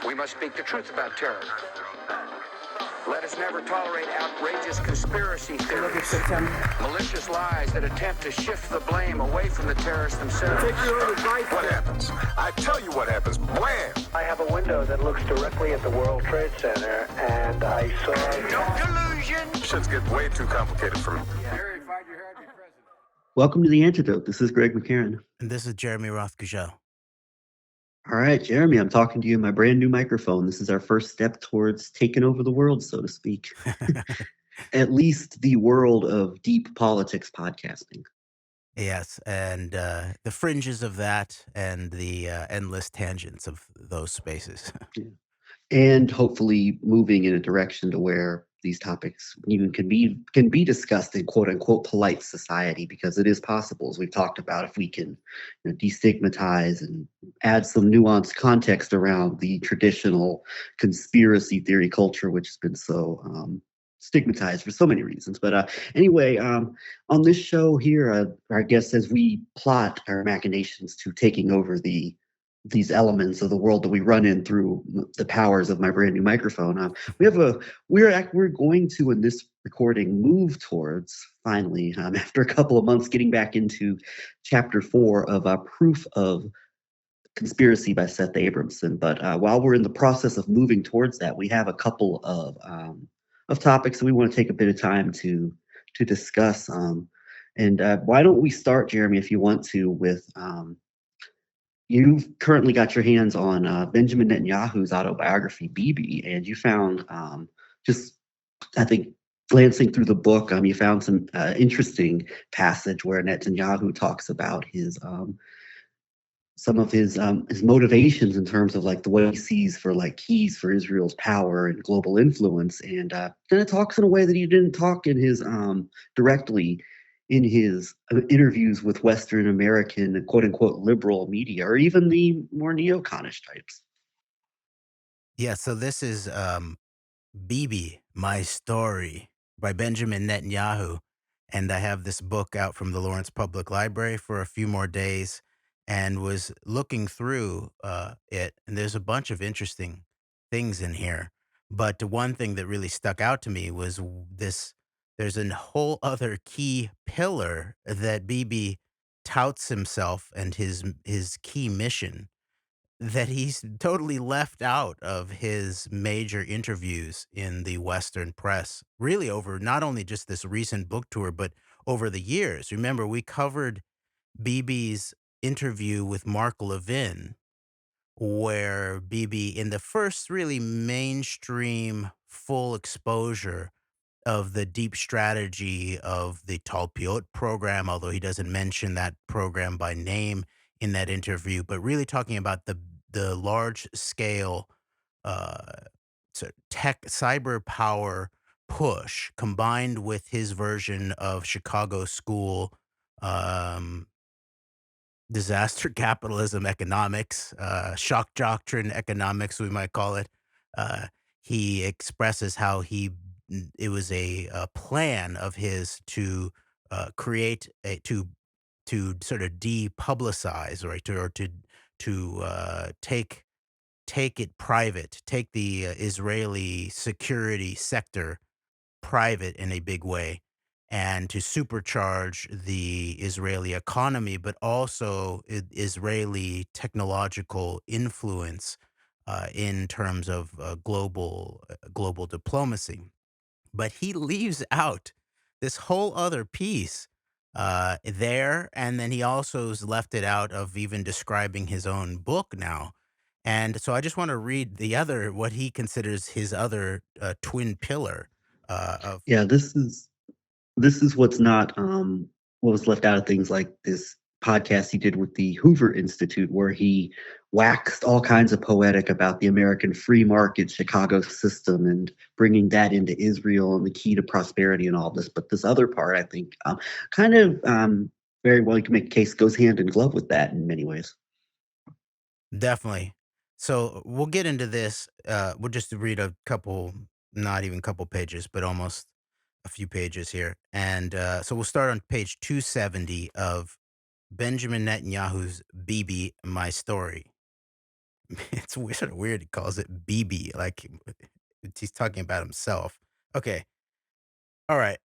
We must speak the truth about terror. Let us never tolerate outrageous conspiracy theories, malicious lies that attempt to shift the blame away from the terrorists themselves. Take your own advice. What happens? I tell you what happens. Blam! I have a window that looks directly at the World Trade Center, and I saw... No delusion! Shit's getting way too complicated for me. Jerry, find your happy president. Welcome to the AnteDote. This is Greg McCarran. And this is Jeremy Roth-Gujel. All right, Jeremy, I'm talking to you in my brand new microphone. This is our first step towards taking over the world, so to speak. At least the world of deep politics podcasting. Yes, and the fringes of that and the endless tangents of those spaces. Yeah. And hopefully moving in a direction to where these topics even can be discussed in quote unquote polite society, because it is possible, as we've talked about, if we can destigmatize and add some nuanced context around the traditional conspiracy theory culture, which has been so stigmatized for so many reasons. But anyway, on this show here, I guess as we plot our machinations to taking over these elements of the world that we run in through the powers of my brand new microphone, we're going to, in this recording, move towards finally, after a couple of months, getting back into chapter 4 of Proof of Conspiracy by Seth Abramson. But while we're in the process of moving towards that, we have a couple of topics that we want to take a bit of time to discuss. And why don't we start, Jeremy, if you want to, with you've currently got your hands on Benjamin Netanyahu's autobiography, Bibi, and you found I think, glancing through the book, you found some interesting passage where Netanyahu talks about his some of his motivations in terms of like the way he sees for like keys for Israel's power and global influence, and then it talks in a way that he didn't talk in his directly in his interviews with Western American quote unquote liberal media, or even the more neoconish types. Yeah, so this is Bibi, My Story by Benjamin Netanyahu. And I have this book out from the Lawrence Public Library for a few more days and was looking through it. And there's a bunch of interesting things in here. But the one thing that really stuck out to me was there's a whole other key pillar that Bibi touts himself and his key mission that he's totally left out of his major interviews in the Western press, really over not only just this recent book tour, but over the years. Remember, we covered Bibi's interview with Mark Levin, where Bibi, in the first really mainstream full exposure of the deep strategy of the Talpiot program, although he doesn't mention that program by name in that interview, but really talking about the large scale uh, tech cyber power push combined with his version of Chicago school um, disaster capitalism economics, shock doctrine economics, we might call it. Uh, he expresses how it was a plan of his to create to sort of depublicize, right, to take it private, take the Israeli security sector private in a big way, and to supercharge the Israeli economy, but also Israeli technological influence in terms of global diplomacy. But he leaves out this whole other piece there, and then he also has left it out of even describing his own book now. And so I just want to read what he considers his other twin pillar of. Yeah, this is what's not what was left out of things like this podcast he did with the Hoover Institute, where he waxed all kinds of poetic about the American free market Chicago system and bringing that into Israel and the key to prosperity and all this. But this other part, I think, kind of very well, you can make a case goes hand in glove with that in many ways. Definitely. So we'll get into this. We'll just read a couple, not even couple pages, but almost a few pages here. And so we'll start on page 270 of Benjamin Netanyahu's Bibi, My Story. It's sort of weird. He calls it Bibi, like he's talking about himself. Okay, all right.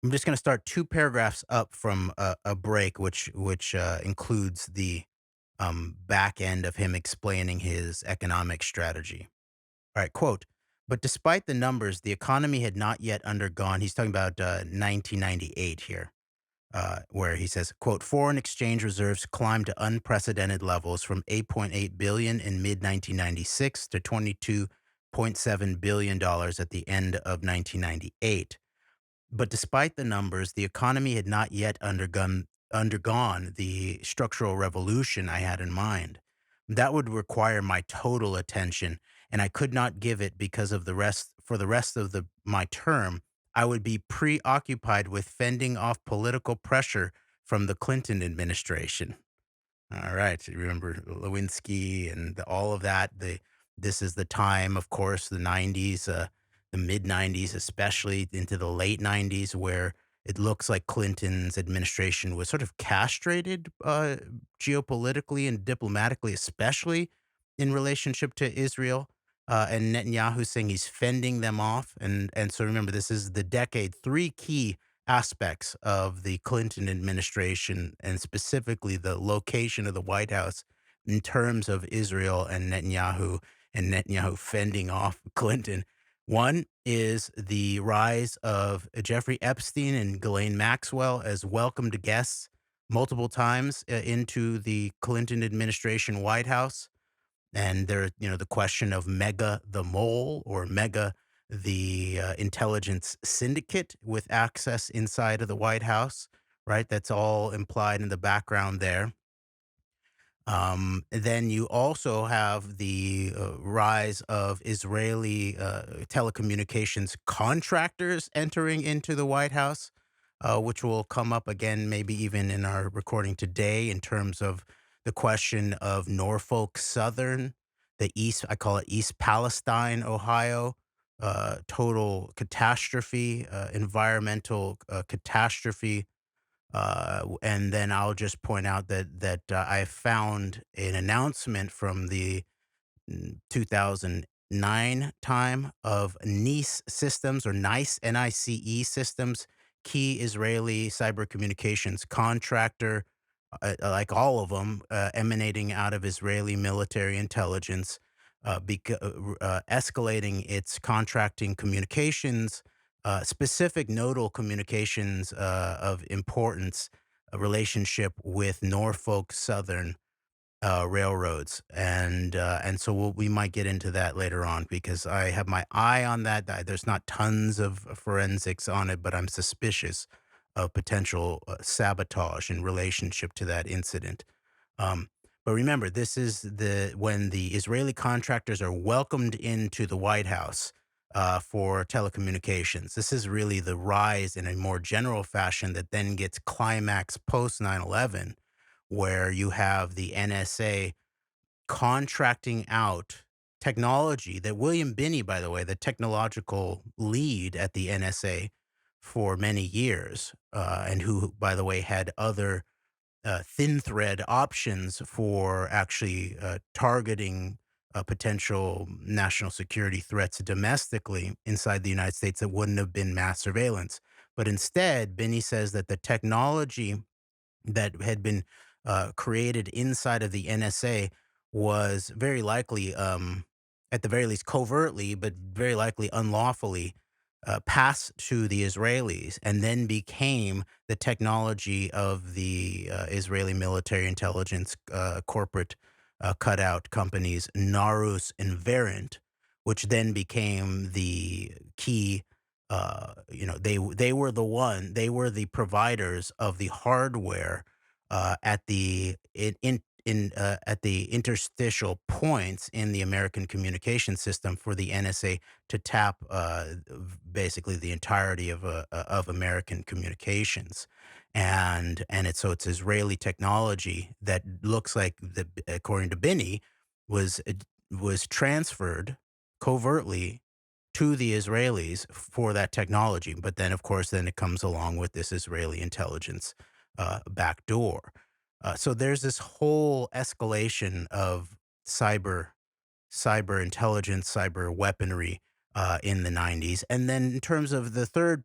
I'm just going to start two paragraphs up from a break, which includes the back end of him explaining his economic strategy. All right, quote. But despite the numbers, the economy had not yet undergone. He's talking about 1998 here, where he says, quote, foreign exchange reserves climbed to unprecedented levels from 8.8 billion in mid 1996 to 22.7 billion dollars at the end of 1998. But despite the numbers, the economy had not yet undergone the structural revolution I had in mind. That would require my total attention, and I could not give it because of the rest for the rest of my term. I would be preoccupied with fending off political pressure from the Clinton administration. All right. You remember Lewinsky and all of that. This is the time, of course, the 90s, the mid 90s, especially into the late 90s, where it looks like Clinton's administration was sort of castrated geopolitically and diplomatically, especially in relationship to Israel. And Netanyahu saying he's fending them off. And so remember, this is the decade, three key aspects of the Clinton administration and specifically the location of the White House in terms of Israel and Netanyahu fending off Clinton. One is the rise of Jeffrey Epstein and Ghislaine Maxwell as welcomed guests multiple times into the Clinton administration White House. And there, the question of Mega the mole or Mega the intelligence syndicate with access inside of the White House, right? That's all implied in the background there. Then you also have the rise of Israeli telecommunications contractors entering into the White House, which will come up again, maybe even in our recording today, in terms of the question of Norfolk Southern, the East, I call it East Palestine, Ohio, total catastrophe, environmental catastrophe, and then I'll just point out that I found an announcement from the 2009 time of NICE Systems or NICE NICE Systems, key Israeli cyber communications contractor, like all of them, emanating out of Israeli military intelligence, escalating its contracting communications, specific nodal communications of importance, a relationship with Norfolk Southern railroads, and so we might get into that later on because I have my eye on that. There's not tons of forensics on it, but I'm suspicious of potential sabotage in relationship to that incident. Um, but remember, this is the when the Israeli contractors are welcomed into the White House for telecommunications. This is really the rise in a more general fashion that then gets climax post 9/11, where you have the NSA contracting out technology that William Binney, by the way, the technological lead at the NSA for many years, and who, by the way, had other thin thread options for actually targeting potential national security threats domestically inside the United States that wouldn't have been mass surveillance. But instead, Binney says that the technology that had been created inside of the NSA was very likely, at the very least covertly, but very likely unlawfully, passed to the Israelis and then became the technology of the Israeli military intelligence corporate cutout companies Narus and Verint, which then became the key. They were the providers of the hardware at the at the interstitial points in the American communication system for the NSA to tap basically the entirety of American communications, and it's Israeli technology that looks like according to Binney was transferred covertly to the Israelis for that technology. But then, of course, then it comes along with this Israeli intelligence backdoor. So there's this whole escalation of cyber intelligence, cyber weaponry in the 90s. And then in terms of the third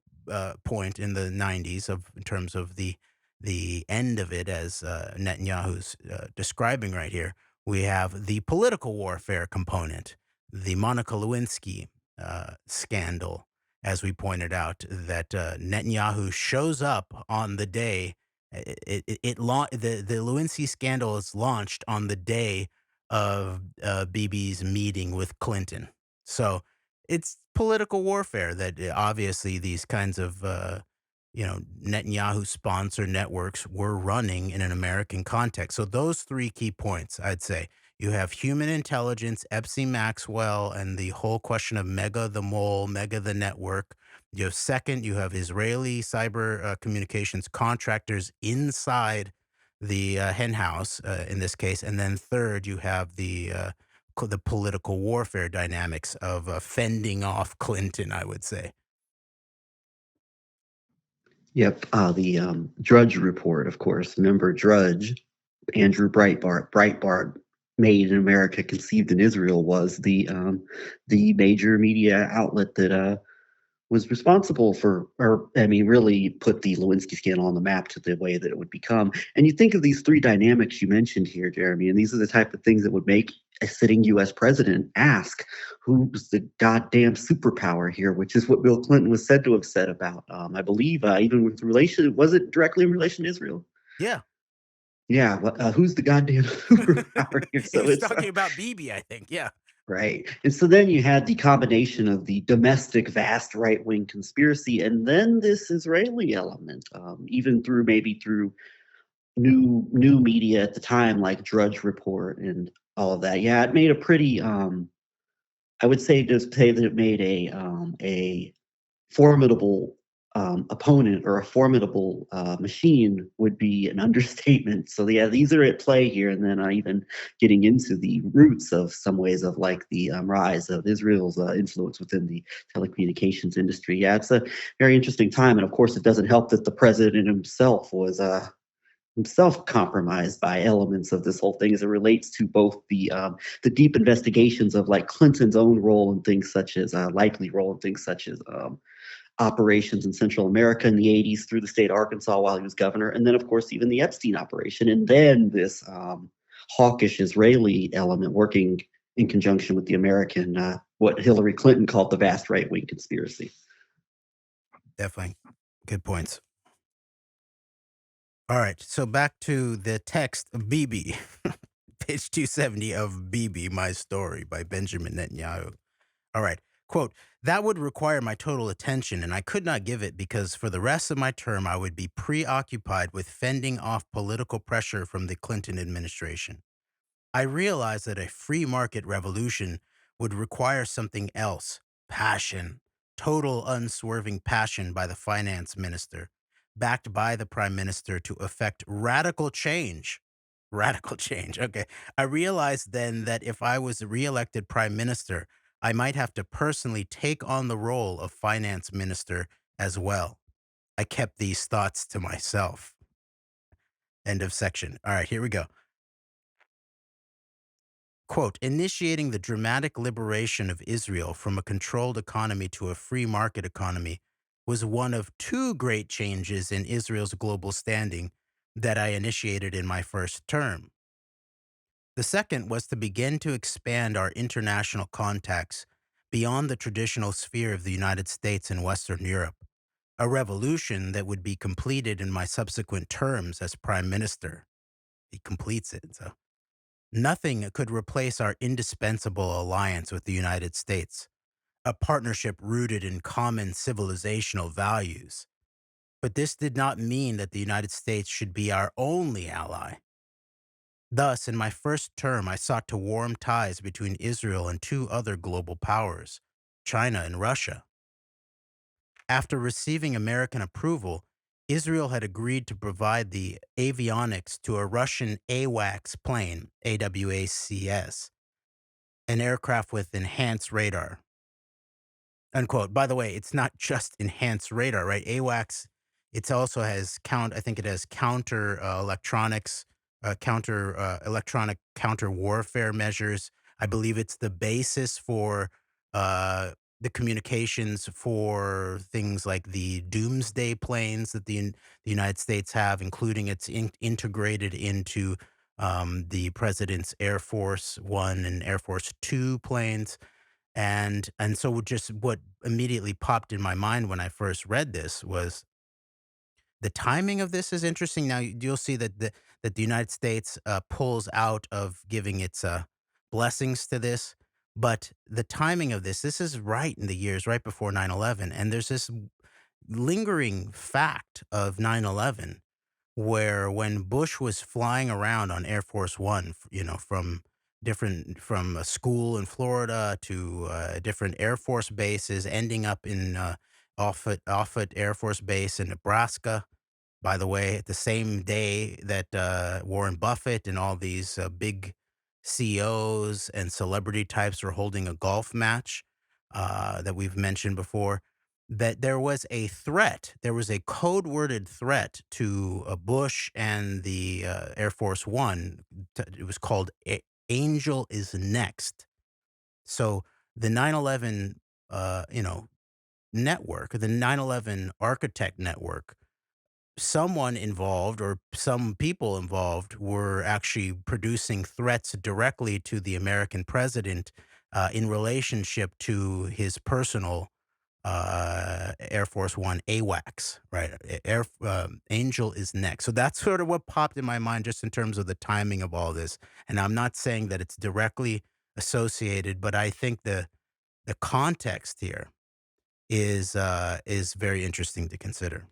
point in the 90s, in terms of the end of it, as Netanyahu's describing right here, we have the political warfare component, the Monica Lewinsky scandal, as we pointed out, that Netanyahu shows up on the day. The Lewinsky scandal is launched on the day of Bibi's meeting with Clinton. So it's political warfare that obviously these kinds of Netanyahu sponsor networks were running in an American context. So those three key points, I'd say. You have human intelligence, Epstein Maxwell, and the whole question of mega the mole, mega the network. You have second, you have Israeli cyber communications contractors inside the hen house in this case, and then third, you have the political warfare dynamics of fending off Clinton, I would say. Yep. The Drudge report, of course. Remember Drudge, Andrew Breitbart. Breitbart, made in America, conceived in Israel, was the major media outlet that was responsible for, really put the Lewinsky scandal on the map to the way that it would become. And you think of these three dynamics you mentioned here, Jeremy, and these are the type of things that would make a sitting U.S. president ask, who's the goddamn superpower here, which is what Bill Clinton was said to have said about, I believe, even with relation, was it directly in relation to Israel? Yeah. Yeah, who's the goddamn superpower here? So he was talking about Bibi, I think. Yeah. Right. And so then you had the combination of the domestic vast right-wing conspiracy and then this Israeli element, even through new media at the time, like Drudge Report and all of that. Yeah, it made a pretty, I would say to say that it made a formidable opponent or a formidable machine would be an understatement. So yeah, these are at play here, and then even getting into the roots of some ways of like the rise of Israel's influence within the telecommunications industry. Yeah, it's a very interesting time, and of course, it doesn't help that the president himself was himself compromised by elements of this whole thing as it relates to both the deep investigations of like Clinton's own role in things such as likely role in things such as operations in Central America in the 80s through the state of Arkansas while he was governor. And then, of course, even the Epstein operation. And then this hawkish Israeli element working in conjunction with the American, what Hillary Clinton called the vast right-wing conspiracy. Definitely. Good points. All right. So back to the text of Bibi, page 270 of Bibi, My Story by Benjamin Netanyahu. All right. Quote, that would require my total attention, and I could not give it because for the rest of my term, I would be preoccupied with fending off political pressure from the Clinton administration. I realized that a free market revolution would require something else, passion, total unswerving passion by the finance minister, backed by the prime minister to effect radical change. Radical change. Okay. I realized then that if I was reelected prime minister, I might have to personally take on the role of finance minister as well. I kept these thoughts to myself. End of section. All right, here we go. Quote, initiating the dramatic liberation of Israel from a controlled economy to a free market economy was one of two great changes in Israel's global standing that I initiated in my first term. The second was to begin to expand our international contacts beyond the traditional sphere of the United States and Western Europe, a revolution that would be completed in my subsequent terms as prime minister. He completes it. So nothing could replace our indispensable alliance with the United States, a partnership rooted in common civilizational values. But this did not mean that the United States should be our only ally. Thus, in my first term, I sought to warm ties between Israel and two other global powers, China and Russia. After receiving American approval, Israel had agreed to provide the avionics to a Russian AWACS plane, AWACS, an aircraft with enhanced radar. Unquote. By the way, it's not just enhanced radar, right? AWACS, it also has I think it has counter electronics electronic counter warfare measures. I believe it's the basis for uh, the communications for things like the doomsday planes that the United States have, including it's integrated into the president's Air Force One and Air Force Two planes. And so just what immediately popped in my mind when I first read this was the timing of this is interesting. Now you'll see that the United States pulls out of giving its blessings to this, but the timing of this is right in the years right before 9/11, and there's this lingering fact of 9/11 where when Bush was flying around on Air Force One, from a school in Florida to different Air Force bases, ending up in Offutt Air Force Base in Nebraska. By the way, the same day that Warren Buffett and all these big CEOs and celebrity types were holding a golf match that we've mentioned before, that there was a threat. There was a code worded threat to Bush and the Air Force One. It was called Angel is Next. So the 9/11, network, the 9/11 architect network, someone involved or some people involved were actually producing threats directly to the American president in relationship to his personal Air Force One AWACS, right? Angel is next. So that's sort of what popped in my mind just in terms of the timing of all this. And I'm not saying that it's directly associated, but I think the context here is very interesting to consider.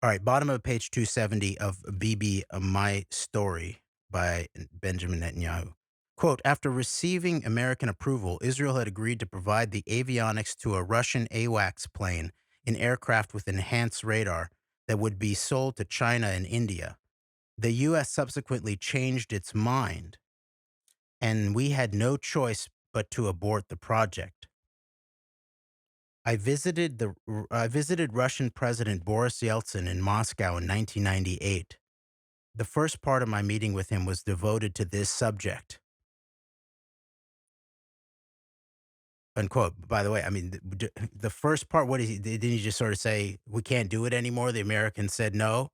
All right, bottom of page 270 of Bibi, My Story by Benjamin Netanyahu. Quote, after receiving American approval, Israel had agreed to provide the avionics to a Russian AWACS plane, an aircraft with enhanced radar that would be sold to China and India. The U.S. subsequently changed its mind, and we had no choice but to abort the project. I visited Russian President Boris Yeltsin in Moscow in 1998. The first part of my meeting with him was devoted to this subject. Unquote. By the way, I mean the first part. What is he? Didn't he just sort of say we can't do it anymore? The Americans said no.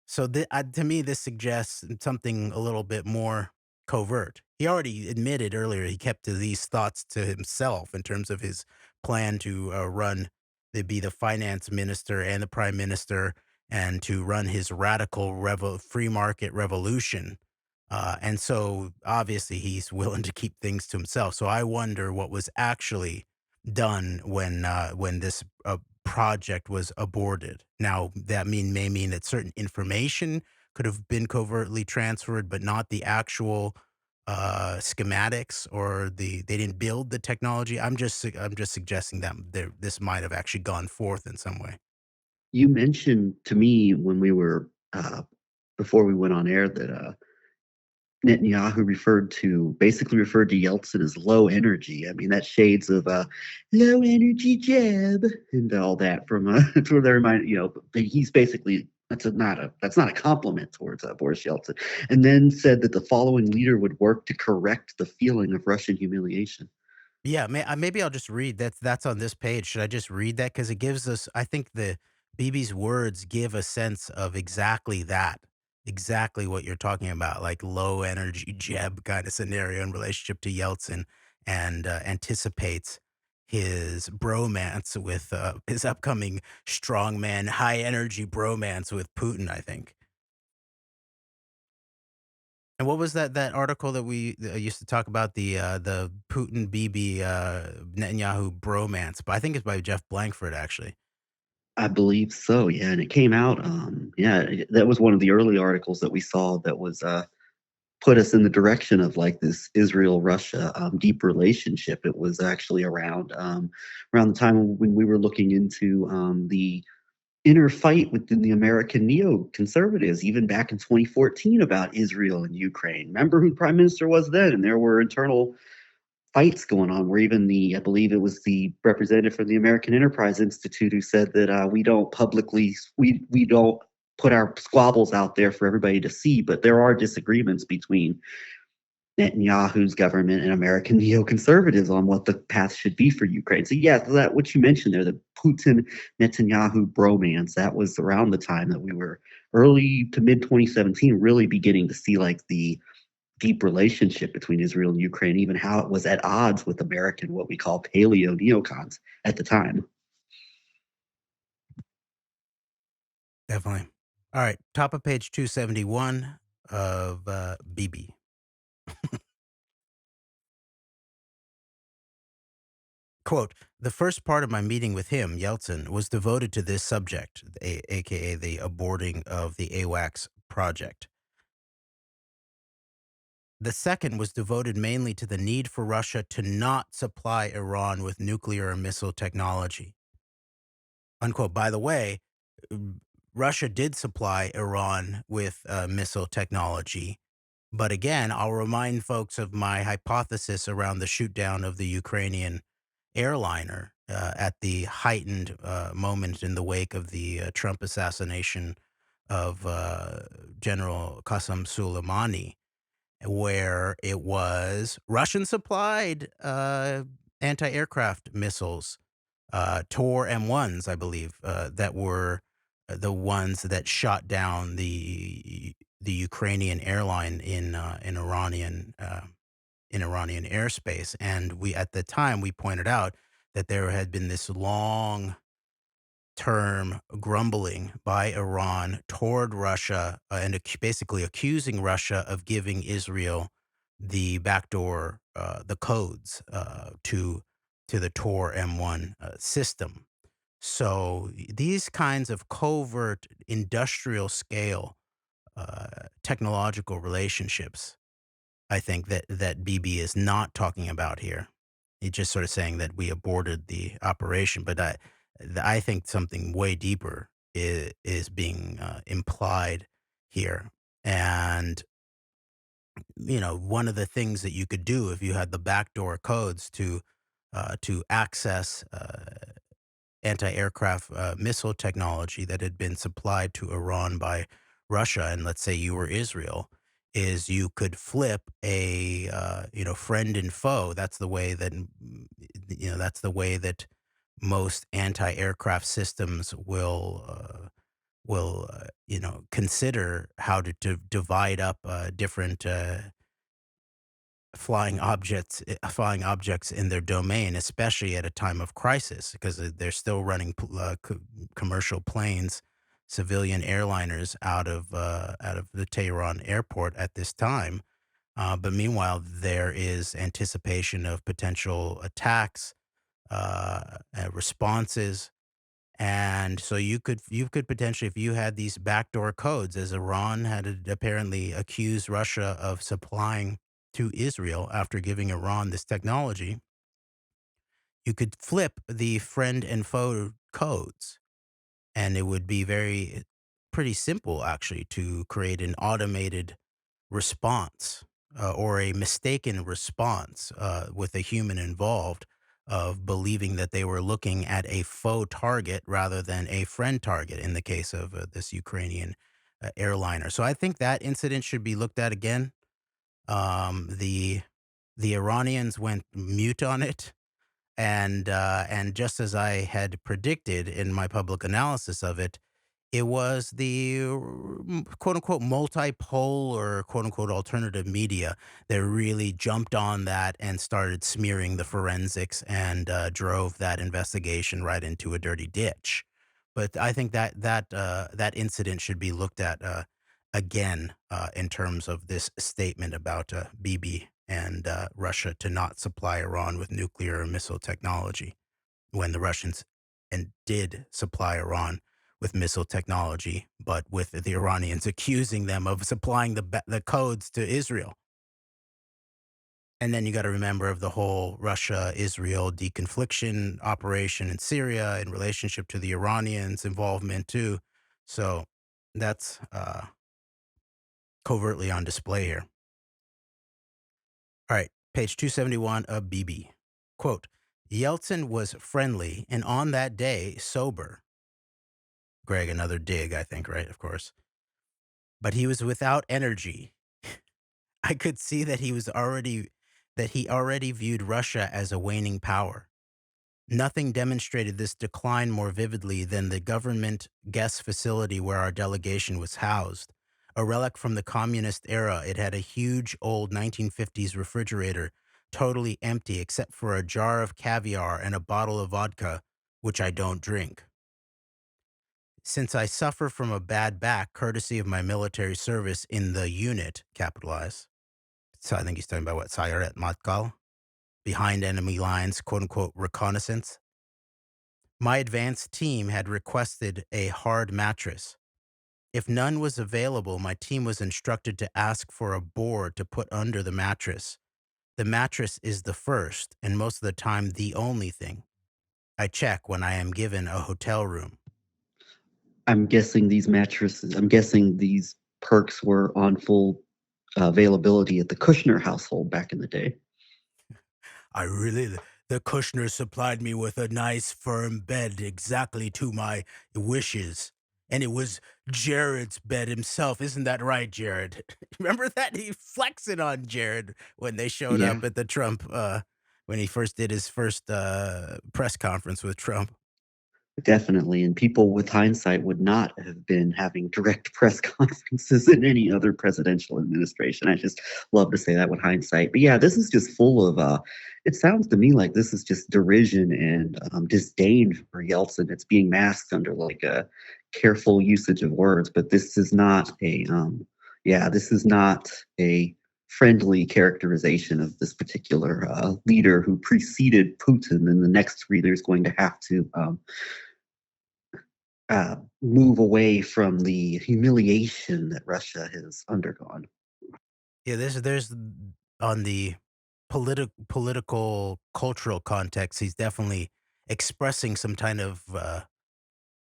So to me, this suggests something a little bit more covert. He already admitted earlier he kept to these thoughts to himself in terms of his plan to be the finance minister and the prime minister, and to run his radical free market revolution. And so obviously he's willing to keep things to himself. So I wonder what was actually done when this project was aborted. Now, that may mean that certain information could have been covertly transferred, but not the actual schematics, or they didn't build the technology. I'm just suggesting that this might have actually gone forth in some way. You mentioned to me when we were before we went on air that Netanyahu basically referred to Yeltsin as low energy. I mean, that shades of low energy Jeb and all that from to the remind, but he's basically that's not a compliment towards Boris Yeltsin. And then said that the following leader would work to correct the feeling of Russian humiliation. Yeah, maybe I'll just read that's on this page. Should I just read that? Because it gives us, I think the BB's words give a sense of exactly that, exactly what you're talking about, like low energy Jeb kind of scenario in relationship to Yeltsin, and anticipates his bromance with his upcoming strongman, high energy bromance with Putin, I think. And what was that article that we used to talk about, the Putin Bibi Netanyahu bromance? But I think it's by Jeff Blankford, actually. I believe so, yeah, and it came out. That was one of the early articles that we saw that was put us in the direction of like this Israel-Russia deep relationship. It was actually around the time when we were looking into the inner fight within the American neoconservatives, even back in 2014 about Israel and Ukraine. Remember who the prime minister was then? And there were internal fights going on where even I believe it was the representative from the American Enterprise Institute who said that we don't put our squabbles out there for everybody to see, but there are disagreements between Netanyahu's government and American neoconservatives on what the path should be for Ukraine. So yeah, that what you mentioned there, the Putin Netanyahu bromance, that was around the time that we were early to mid 2017 really beginning to see like the deep relationship between Israel and Ukraine, even how it was at odds with American, what we call paleo neocons at the time. Definitely. All right. Top of page 271 of Bibi. Quote, the first part of my meeting with him, Yeltsin, was devoted to this subject, aka the aborting of the AWACS project. The second was devoted mainly to the need for Russia to not supply Iran with nuclear or missile technology. Unquote. By the way, Russia did supply Iran with missile technology. But again, I'll remind folks of my hypothesis around the shoot down of the Ukrainian airliner at the heightened moment in the wake of the Trump assassination of General Qasem Soleimani, where it was Russian supplied anti-aircraft missiles, Tor M1s, I believe, that were the ones that shot down the Ukrainian airline in Iranian airspace. And we, at the time, we pointed out that there had been this long term grumbling by Iran toward Russia and basically accusing Russia of giving Israel the backdoor, the codes to the Tor M1 system. So these kinds of covert industrial scale technological relationships, I think that Bibi is not talking about here. He's just sort of saying that we aborted the operation, but I think something way deeper is being implied here. And one of the things that you could do if you had the backdoor codes to access anti-aircraft missile technology that had been supplied to Iran by Russia, and let's say you were Israel, is you could flip a friend and foe. That's the way that most anti-aircraft systems will consider how to divide up different flying objects in their domain, especially at a time of crisis, because they're still running commercial planes, civilian airliners out of the Tehran airport at this time. But meanwhile, there is anticipation of potential attacks, responses. And so you could potentially, if you had these backdoor codes, as Iran had apparently accused Russia of supplying to Israel after giving Iran this technology, you could flip the friend and foe codes, and it would be pretty simple actually to create an automated response or a mistaken response with a human involved of believing that they were looking at a foe target rather than a friend target in the case of this Ukrainian airliner. So I think that incident should be looked at again. The Iranians went mute on it, and just as I had predicted in my public analysis of it, it was the quote unquote multipole or quote unquote alternative media that really jumped on that and started smearing the forensics and drove that investigation right into a dirty ditch. But I think that incident should be looked at again in terms of this statement about Bibi and Russia to not supply Iran with nuclear or missile technology when the Russians and did supply Iran with missile technology, but with the Iranians accusing them of supplying the codes to Israel. And then you got to remember of the whole Russia-Israel deconfliction operation in Syria in relationship to the Iranians' involvement too. So that's covertly on display here. All right, page 271 of Bibi. Quote, Yeltsin was friendly and on that day sober. Greg, another dig, I think, right? Of course. But he was without energy. I could see that he already viewed Russia as a waning power. Nothing demonstrated this decline more vividly than the government guest facility where our delegation was housed. A relic from the communist era, it had a huge old 1950s refrigerator, totally empty except for a jar of caviar and a bottle of vodka, which I don't drink. Since I suffer from a bad back, courtesy of my military service in the unit, capitalize. So I think he's talking about what, Sayeret Matkal? Behind enemy lines, quote unquote, reconnaissance. My advanced team had requested a hard mattress. If none was available, my team was instructed to ask for a board to put under the mattress. The mattress is the first, and most of the time, the only thing I check when I am given a hotel room. I'm guessing these perks were on full availability at the Kushner household back in the day. The Kushner supplied me with a nice firm bed exactly to my wishes. And it was Jared's bed himself. Isn't that right, Jared? Remember that? He flexing on Jared when they showed Yeah. up at the Trump, when he first did his first press conference with Trump. Definitely. And people with hindsight would not have been having direct press conferences in any other presidential administration. I just love to say that with hindsight. But yeah, this is just full of, it sounds to me like this is just derision and disdain for Yeltsin. It's being masked under like a careful usage of words. But this is not this is not a friendly characterization of this particular leader who preceded Putin, and the next leader is going to have to move away from the humiliation that Russia has undergone. Yeah, there's on the political cultural context, he's definitely expressing some kind of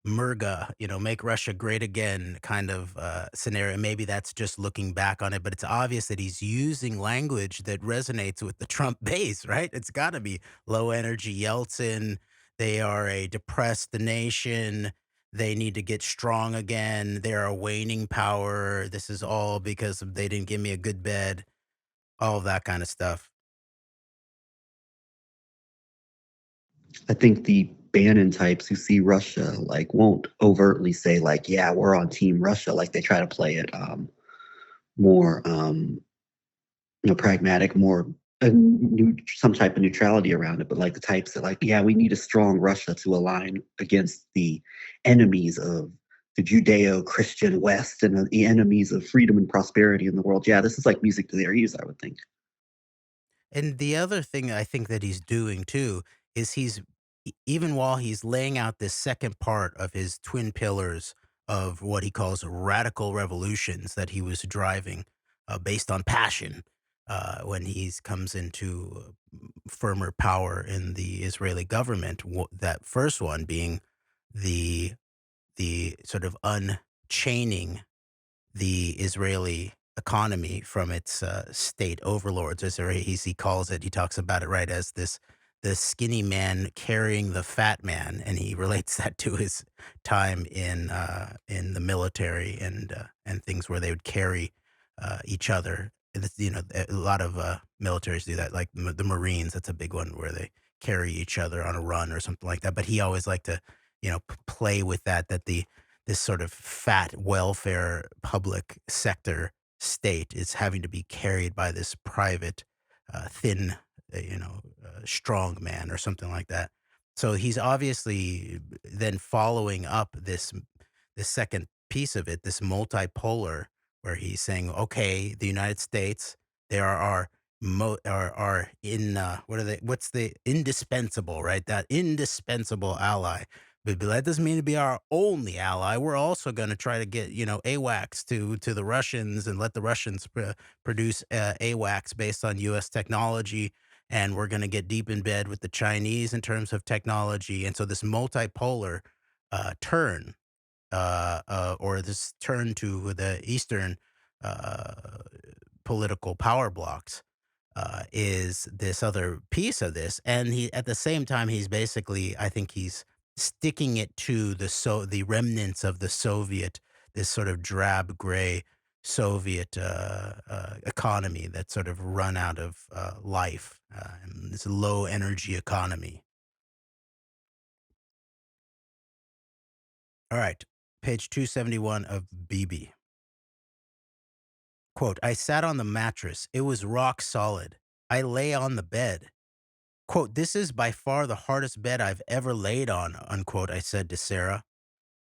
MRGA, make Russia great again kind of scenario. Maybe that's just looking back on it, but it's obvious that he's using language that resonates with the Trump base, right? It's got to be low energy Yeltsin. They are a depressed nation. They need to get strong again. They're a waning power. This is all because they didn't give me a good bed, all of that kind of stuff. I think the Bannon types who see Russia like won't overtly say like, yeah, we're on team Russia. Like they try to play it more pragmatic, more some type of neutrality around it. But like the types that like, yeah, we need a strong Russia to align against the enemies of the Judeo-Christian West and the enemies of freedom and prosperity in the world. Yeah, this is like music to their ears, I would think. And the other thing I think that he's doing too is even while he's laying out this second part of his twin pillars of what he calls radical revolutions that he was driving based on passion when he comes into firmer power in the Israeli government. That first one being the sort of unchaining the Israeli economy from its state overlords, he calls it. He talks about it right as the skinny man carrying the fat man, and he relates that to his time in the military and things where they would carry each other. And a lot of militaries do that, like the Marines. That's a big one where they carry each other on a run or something like that. But he always liked to, play with that this sort of fat welfare public sector state is having to be carried by this private, thin, strong man or something like that. So he's obviously then following up this second piece of it, this multipolar, where he's saying, okay, the United States, they are are in what are they? What's the indispensable, right? That indispensable ally, but that doesn't mean to be our only ally. We're also going to try to get, AWACS to the Russians and let the Russians produce AWACS based on U.S. technology. And we're going to get deep in bed with the Chinese in terms of technology. And so this multipolar turn or this turn to the Eastern uh, political power blocks is this other piece of this. And he, at the same time, he's basically, I think he's sticking it to the remnants of the Soviet, this sort of drab gray Soviet economy that's sort of run out of life, and this low energy economy. All right, page 271 of Bibi. Quote, I sat on the mattress. It was rock solid. I lay on the bed. Quote, this is by far the hardest bed I've ever laid on, unquote, I said to Sarah.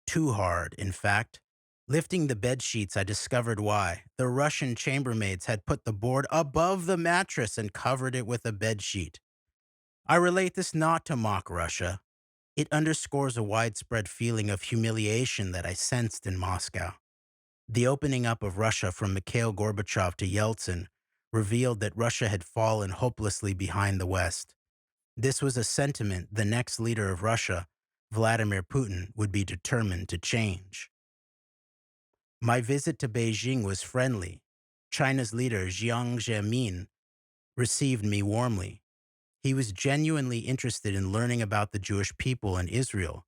Too hard, in fact. Lifting the bed sheets, I discovered why. The Russian chambermaids had put the board above the mattress and covered it with a bed sheet. I relate this not to mock Russia. It underscores a widespread feeling of humiliation that I sensed in Moscow. The opening up of Russia from Mikhail Gorbachev to Yeltsin revealed that Russia had fallen hopelessly behind the West. This was a sentiment the next leader of Russia, Vladimir Putin, would be determined to change. My visit to Beijing was friendly. China's leader, Jiang Zemin, received me warmly. He was genuinely interested in learning about the Jewish people in Israel,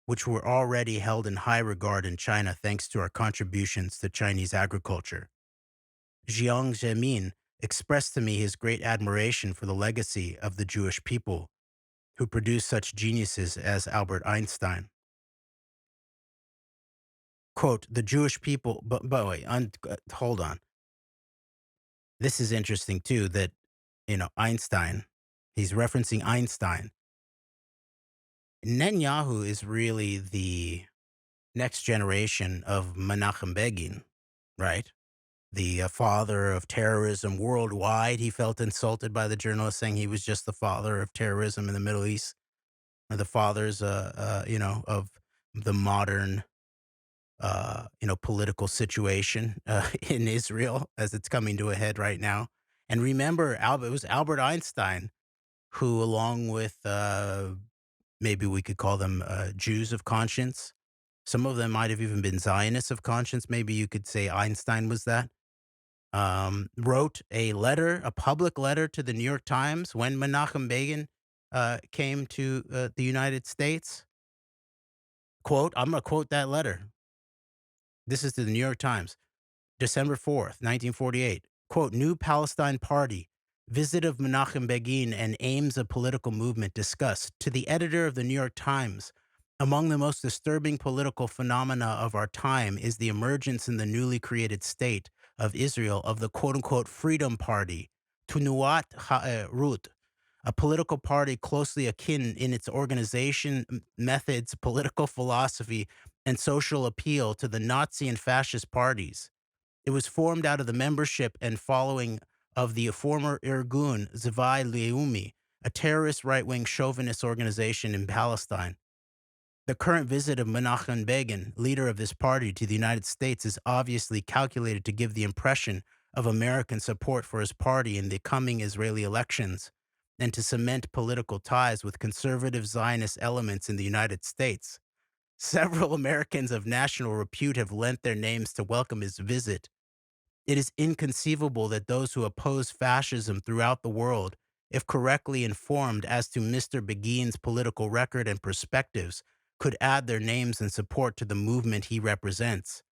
which were already held in high regard in China thanks to our contributions to Chinese agriculture. Jiang Zemin expressed to me his great admiration for the legacy of the Jewish people, who produced such geniuses as Albert Einstein. Quote, the Jewish people, but wait, hold on. This is interesting too, that, Einstein, he's referencing Einstein. Netanyahu is really the next generation of Menachem Begin, right? The father of terrorism worldwide. He felt insulted by the journalist saying he was just the father of terrorism in the Middle East, or the fathers, of the modern, political situation in Israel as it's coming to a head right now. And remember, it was Albert Einstein who, along with maybe we could call them Jews of conscience, some of them might have even been Zionists of conscience. Maybe you could say Einstein was that. Wrote a public letter to the New York Times when Menachem Begin came to the United States. Quote, I'm going to quote that letter. This is to the New York Times, December 4th, 1948. Quote, New Palestine Party, visit of Menachem Begin and aims of political movement discussed. To the editor of the New York Times, among the most disturbing political phenomena of our time is the emergence in the newly created state of Israel of the quote-unquote Freedom Party, Tnuat Ha'erut, a political party closely akin in its organization, methods, political philosophy, and social appeal to the Nazi and fascist parties. It was formed out of the membership and following of the former Irgun Zavai Leumi, a terrorist right-wing chauvinist organization in Palestine. The current visit of Menachem Begin, leader of this party, to the United States is obviously calculated to give the impression of American support for his party in the coming Israeli elections and to cement political ties with conservative Zionist elements in the United States. Several Americans of national repute have lent their names to welcome his visit. It is inconceivable that those who oppose fascism throughout the world, if correctly informed as to Mr. Begin's political record and perspectives, could add their names in support to the movement he represents.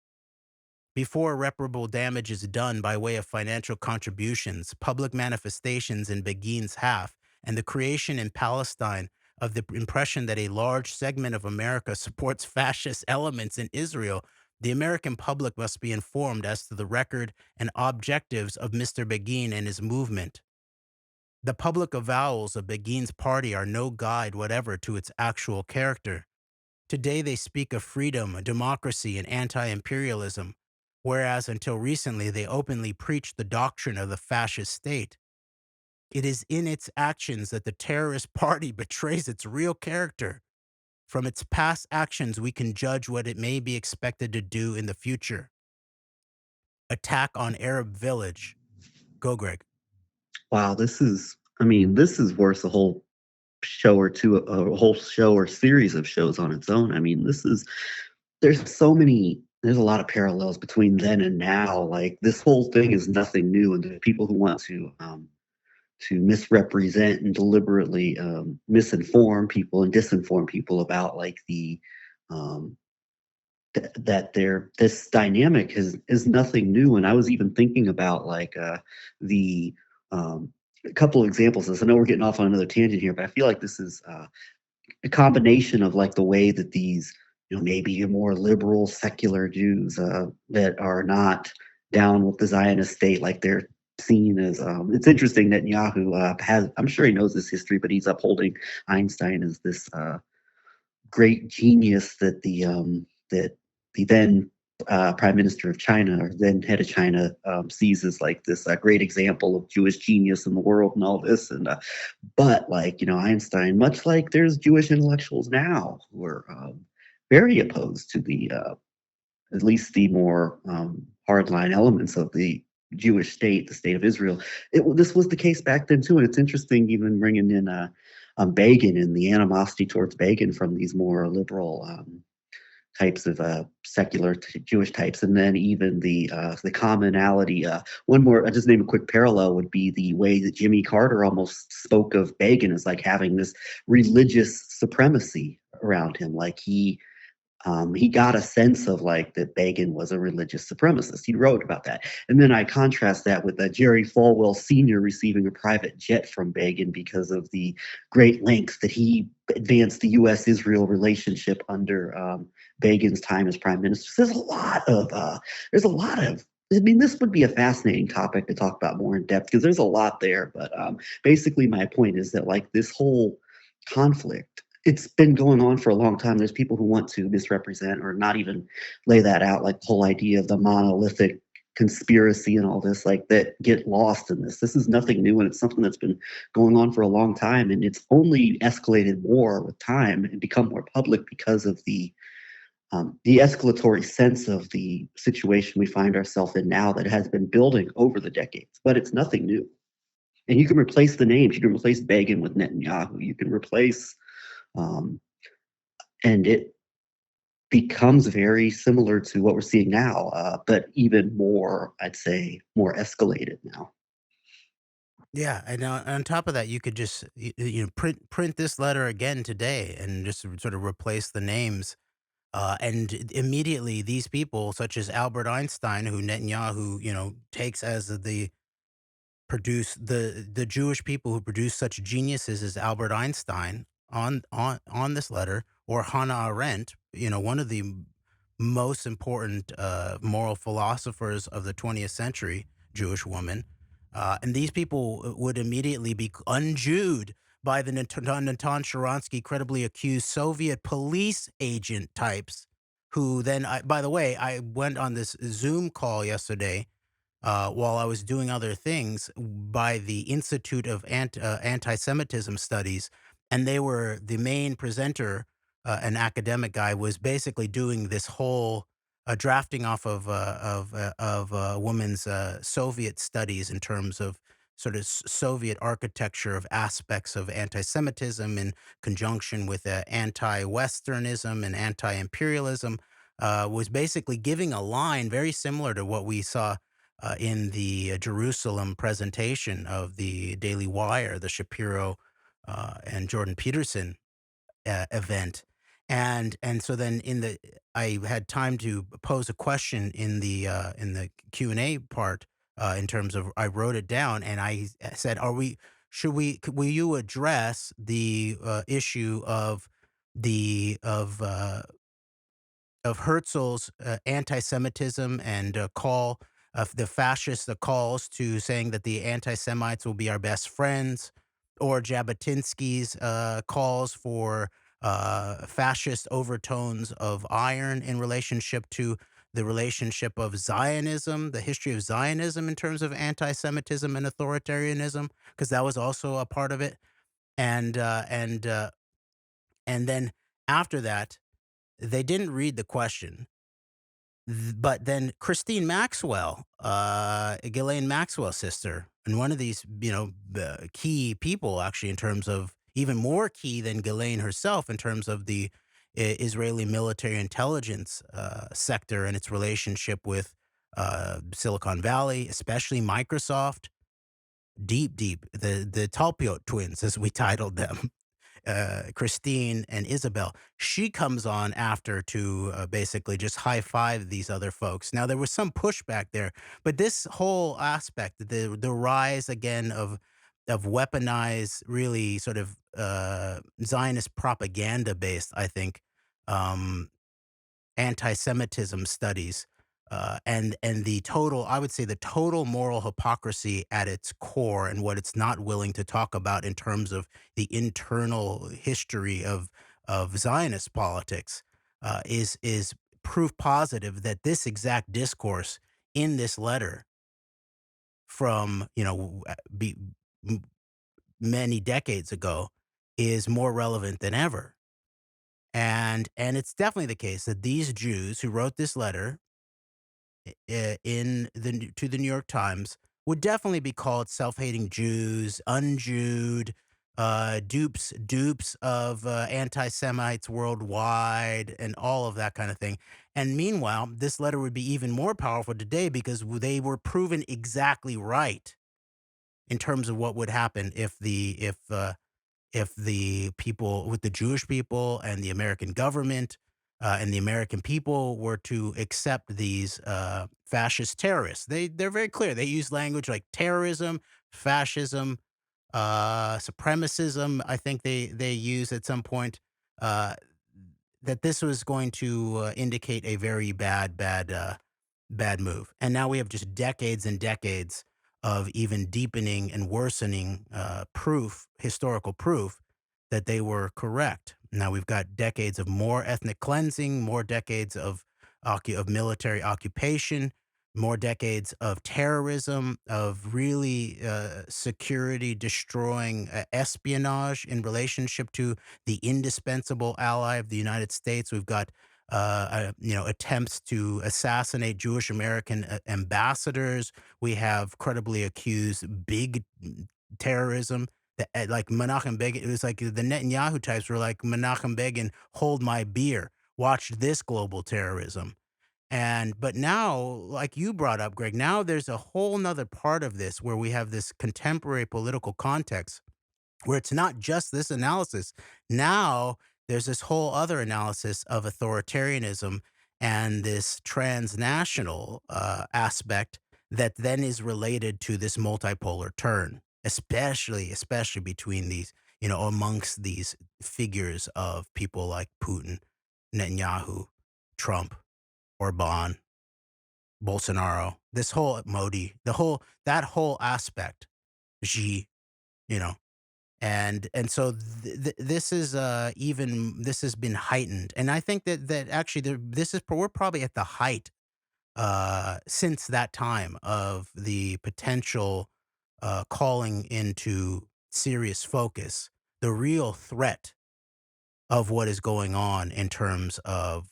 Before irreparable damage is done by way of financial contributions, public manifestations in Begin's half, and the creation in Palestine of the impression that a large segment of America supports fascist elements in Israel, the American public must be informed as to the record and objectives of Mr. Begin and his movement. The public avowals of Begin's party are no guide whatever to its actual character. Today they speak of freedom, democracy, and anti-imperialism, whereas until recently they openly preached the doctrine of the fascist state. It is in its actions that the terrorist party betrays its real character. From its past actions, we can judge what it may be expected to do in the future. Attack on Arab village. Go, Greg. Wow, this is worth a whole show or two, a whole show or series of shows on its own. I mean, there's a lot of parallels between then and now. Like, this whole thing is nothing new, and the people who want to misrepresent and deliberately misinform people and disinform people about like the um, that this dynamic is nothing new. And I was even thinking about like the a couple of examples of this. I know we're getting off on another tangent here, but I feel like this is a combination of like the way that these, maybe your more liberal secular Jews that are not down with the Zionist state, like they're seen as. It's interesting that Netanyahu has. I'm sure he knows this history, but he's upholding Einstein as this great genius that the then Prime Minister of China, or then head of China, sees as like this great example of Jewish genius in the world and all this. And but like Einstein, much like there's Jewish intellectuals now who are very opposed to the at least the more hardline elements of the Jewish state, the state of Israel. This was the case back then too, and it's interesting even bringing in Begin and the animosity towards Begin from these more liberal types of secular Jewish types, and then even the commonality. One more, I just name a quick parallel would be the way that Jimmy Carter almost spoke of Begin as like having this religious supremacy around him, like he got a sense of like that Begin was a religious supremacist. He wrote about that. And then I contrast that with Jerry Falwell Sr. receiving a private jet from Begin because of the great lengths that he advanced the U.S.-Israel relationship under Begin's time as prime minister. So there's a lot of, I mean, this would be a fascinating topic to talk about more in depth because there's a lot there. But basically my point is that like this whole conflict, it's been going on for a long time. There's people who want to misrepresent or not even lay that out, like the whole idea of the monolithic conspiracy and all this, like that get lost in this. This is nothing new, and it's something that's been going on for a long time, and it's only escalated more with time and become more public because of the escalatory sense of the situation we find ourselves in now that has been building over the decades. But it's nothing new. And you can replace the names. You can replace Begin with Netanyahu. You can replace and it becomes very similar to what we're seeing now, but even more, I'd say, more escalated now. Yeah, and on top of that, you could just print this letter again today and just sort of replace the names. And immediately, these people, such as Albert Einstein, who Netanyahu, takes as the produce the Jewish people who produce such geniuses as Albert Einstein on this letter, or Hannah Arendt, one of the most important moral philosophers of the 20th century, Jewish woman. And these people would immediately be unjewed by the Natan Sharansky credibly accused Soviet police agent types, who then, by the way, I went on this Zoom call yesterday while I was doing other things by the Institute of Anti-Semitism Studies, and they were the main presenter, an academic guy, was basically doing this whole drafting off of a woman's Soviet studies in terms of sort of Soviet architecture of aspects of anti-Semitism in conjunction with anti-Westernism and anti-imperialism. Was basically giving a line very similar to what we saw in the Jerusalem presentation of the Daily Wire, the Shapiro and Jordan Peterson event. And so then I had time to pose a question in the Q&A part, in terms of, I wrote it down and I said, will you address the issue of the of Herzl's anti-Semitism and call of the fascists, the calls to saying that the anti-Semites will be our best friends, or Jabotinsky's calls for fascist overtones of iron in relationship to the relationship of Zionism, the history of Zionism in terms of anti-Semitism and authoritarianism, because that was also a part of it. And and then after that, they didn't read the question. But then Christine Maxwell, Ghislaine Maxwell's sister, and one of these, key people actually in terms of, even more key than Ghislaine herself in terms of the Israeli military intelligence sector and its relationship with Silicon Valley, especially Microsoft. deep, deep, the Talpiot twins, as we titled them, Christine and Isabel. She comes on after to basically just high five these other folks. Now there was some pushback there, but this whole aspect, the rise again of weaponized, really sort of Zionist propaganda based, I think, um, anti-Semitism studies, and the total, I would say, the total moral hypocrisy at its core, and what it's not willing to talk about in terms of the internal history of Zionist politics, is proof positive that this exact discourse in this letter from m- many decades ago is more relevant than ever. And it's definitely the case that these Jews who wrote this letter to the New York Times would definitely be called self-hating Jews, unjewed, dupes of anti-Semites worldwide, and all of that kind of thing. And meanwhile, this letter would be even more powerful today because they were proven exactly right in terms of what would happen if the people with the Jewish people and the American government and the American people were to accept these fascist terrorists. They're very clear. They use language like terrorism, fascism, supremacism. I think they use at some point uh, that this was going to indicate a very bad move. And now we have just decades and decades of even deepening and worsening proof, historical proof, that they were correct. Now we've got decades of more ethnic cleansing, more decades of military occupation, more decades of terrorism, of really security destroying espionage in relationship to the indispensable ally of the United States. We've got attempts to assassinate Jewish American ambassadors. We have credibly accused big terrorism. Like Menachem Begin, it was like the Netanyahu types were like Menachem Begin, hold my beer, watch this global terrorism. But now, like you brought up, Greg, now there's a whole nother part of this where we have this contemporary political context where it's not just this analysis. Now there's this whole other analysis of authoritarianism and this transnational aspect that then is related to this multipolar turn, especially between these, amongst these figures of people like Putin, Netanyahu, Trump, Orban, Bolsonaro, this whole Modi, that whole aspect, Xi, you know, and so this is even this has been heightened, and I think that actually we're probably at the height since that time of the potential calling into serious focus the real threat of what is going on in terms of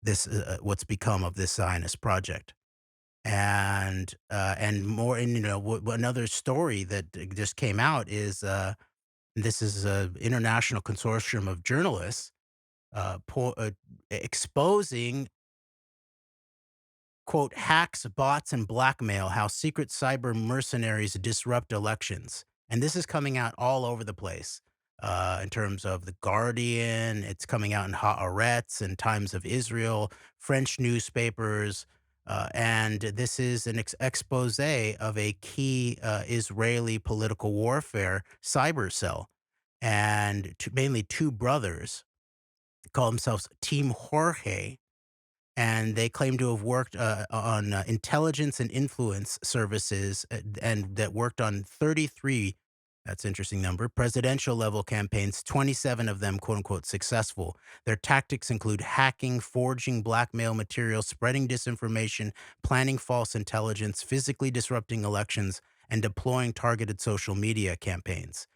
this what's become of this Zionist project. And more, and another story that just came out is this is an international consortium of journalists exposing, quote, hacks, bots, and blackmail, how secret cyber mercenaries disrupt elections. And this is coming out all over the place in terms of The Guardian. It's coming out in Haaretz and Times of Israel, French newspapers. And this is an expose of a key Israeli political warfare cyber cell. And mainly two brothers call themselves Team Jorge, and they claim to have worked on intelligence and influence services, and that worked on 33, that's an interesting number, presidential level campaigns, 27 of them, quote unquote, successful. Their tactics include hacking, forging blackmail materials, spreading disinformation, planning false intelligence, physically disrupting elections, and deploying targeted social media campaigns.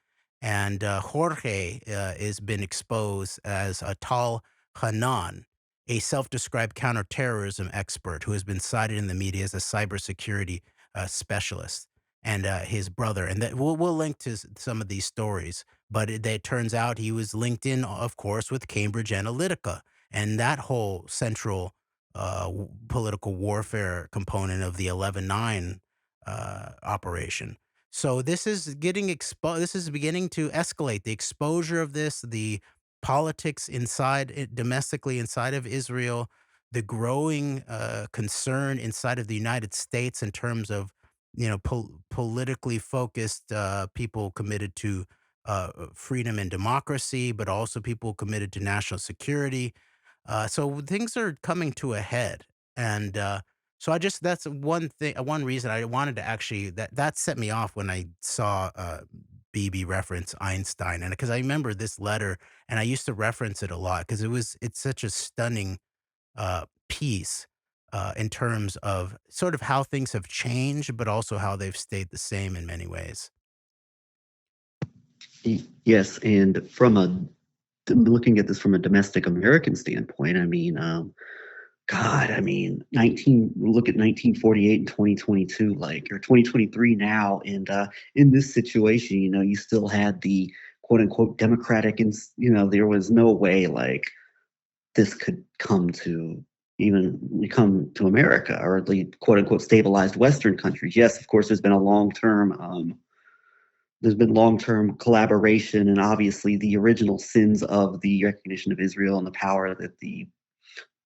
And Jorge has been exposed as a Tal Hanan, a self-described counterterrorism expert who has been cited in the media as a cybersecurity specialist, and his brother. And that we'll link to some of these stories, but it turns out he was linked in, of course, with Cambridge Analytica and that whole central political warfare component of the 11/9 operation. So this is getting exposed. This is beginning to escalate. The exposure of this, the politics inside it, domestically inside of Israel, the growing concern inside of the United States in terms of politically focused people committed to freedom and democracy, but also people committed to national security. So things are coming to a head, and so I just that's one thing, one reason I wanted to actually that set me off when I saw Bibi reference Einstein, and because I remember this letter, and I used to reference it a lot because it's such a stunning piece in terms of sort of how things have changed, but also how they've stayed the same in many ways. Yes, and looking at this from a domestic American standpoint, I mean, God, I mean, look at 1948 and 2022, like, or 2023 now. And in this situation, you still had the quote unquote democratic, and, there was no way like this could come to America, or the quote unquote stabilized Western countries. Yes, of course, there's been long-term collaboration, and obviously the original sins of the recognition of Israel and the power that the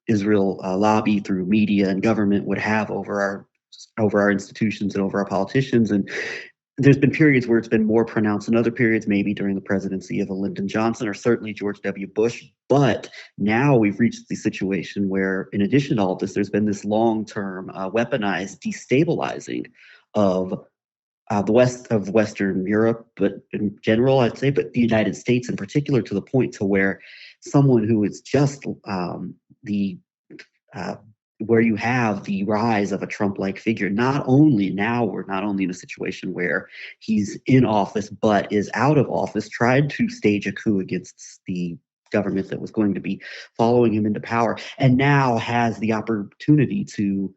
Israel lobby through media and government would have over our institutions and over our politicians. And there's been periods where it's been more pronounced than other periods, maybe during the presidency of a Lyndon Johnson or certainly George W. Bush. But now we've reached the situation where, in addition to all this, there's been this long-term weaponized destabilizing of Western Europe, but in general, I'd say, but the United States in particular, to the point to where someone who is just the where you have the rise of a Trump-like figure. We're not only in a situation where he's in office but is out of office, tried to stage a coup against the government that was going to be following him into power, and now has the opportunity to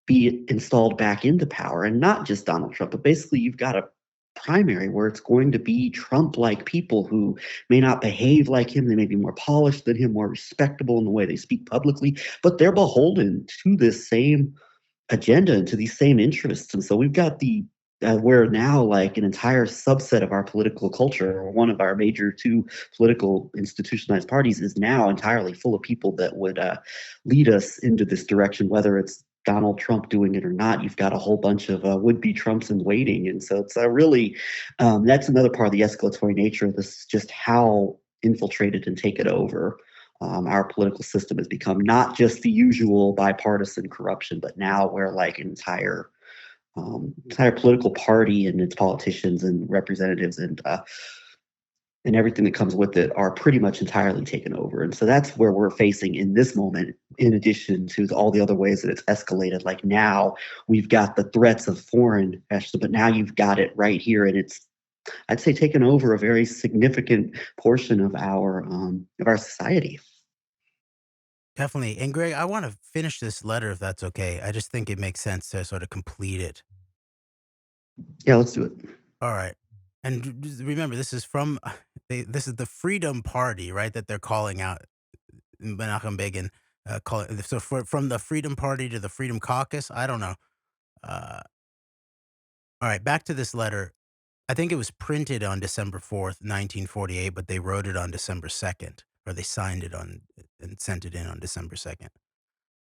be installed back into power. And not just Donald Trump, but basically you've got a primary where it's going to be Trump-like people who may not behave like him. They may be more polished than him, more respectable in the way they speak publicly, but they're beholden to this same agenda and to these same interests. And so we've got where now, like, an entire subset of our political culture, or one of our major two political institutionalized parties, is now entirely full of people that would lead us into this direction, whether it's Donald Trump doing it or not. You've got a whole bunch of would-be Trumps in waiting. And so it's really, that's another part of the escalatory nature of this, just how infiltrated and taken over our political system has become. Not just the usual bipartisan corruption, but now where, like, an entire political party and its politicians and representatives and everything that comes with it are pretty much entirely taken over. And so that's where we're facing in this moment, in addition to all the other ways that it's escalated. Like, now we've got the threats of foreign, but now you've got it right here. And it's, I'd say, taken over a very significant portion of our society. Definitely. And Greg, I want to finish this letter if that's okay. I just think it makes sense to sort of complete it. Yeah, let's do it. All right. And remember, this is from this is the Freedom Party, right? That they're calling out Menachem Begin, calling. So from the Freedom Party to the Freedom Caucus, I don't know. Uh, all right, back to this letter. I think it was printed on December 4th, 1948, but they wrote it on December 2nd, or they signed it on and sent it in on December 2nd.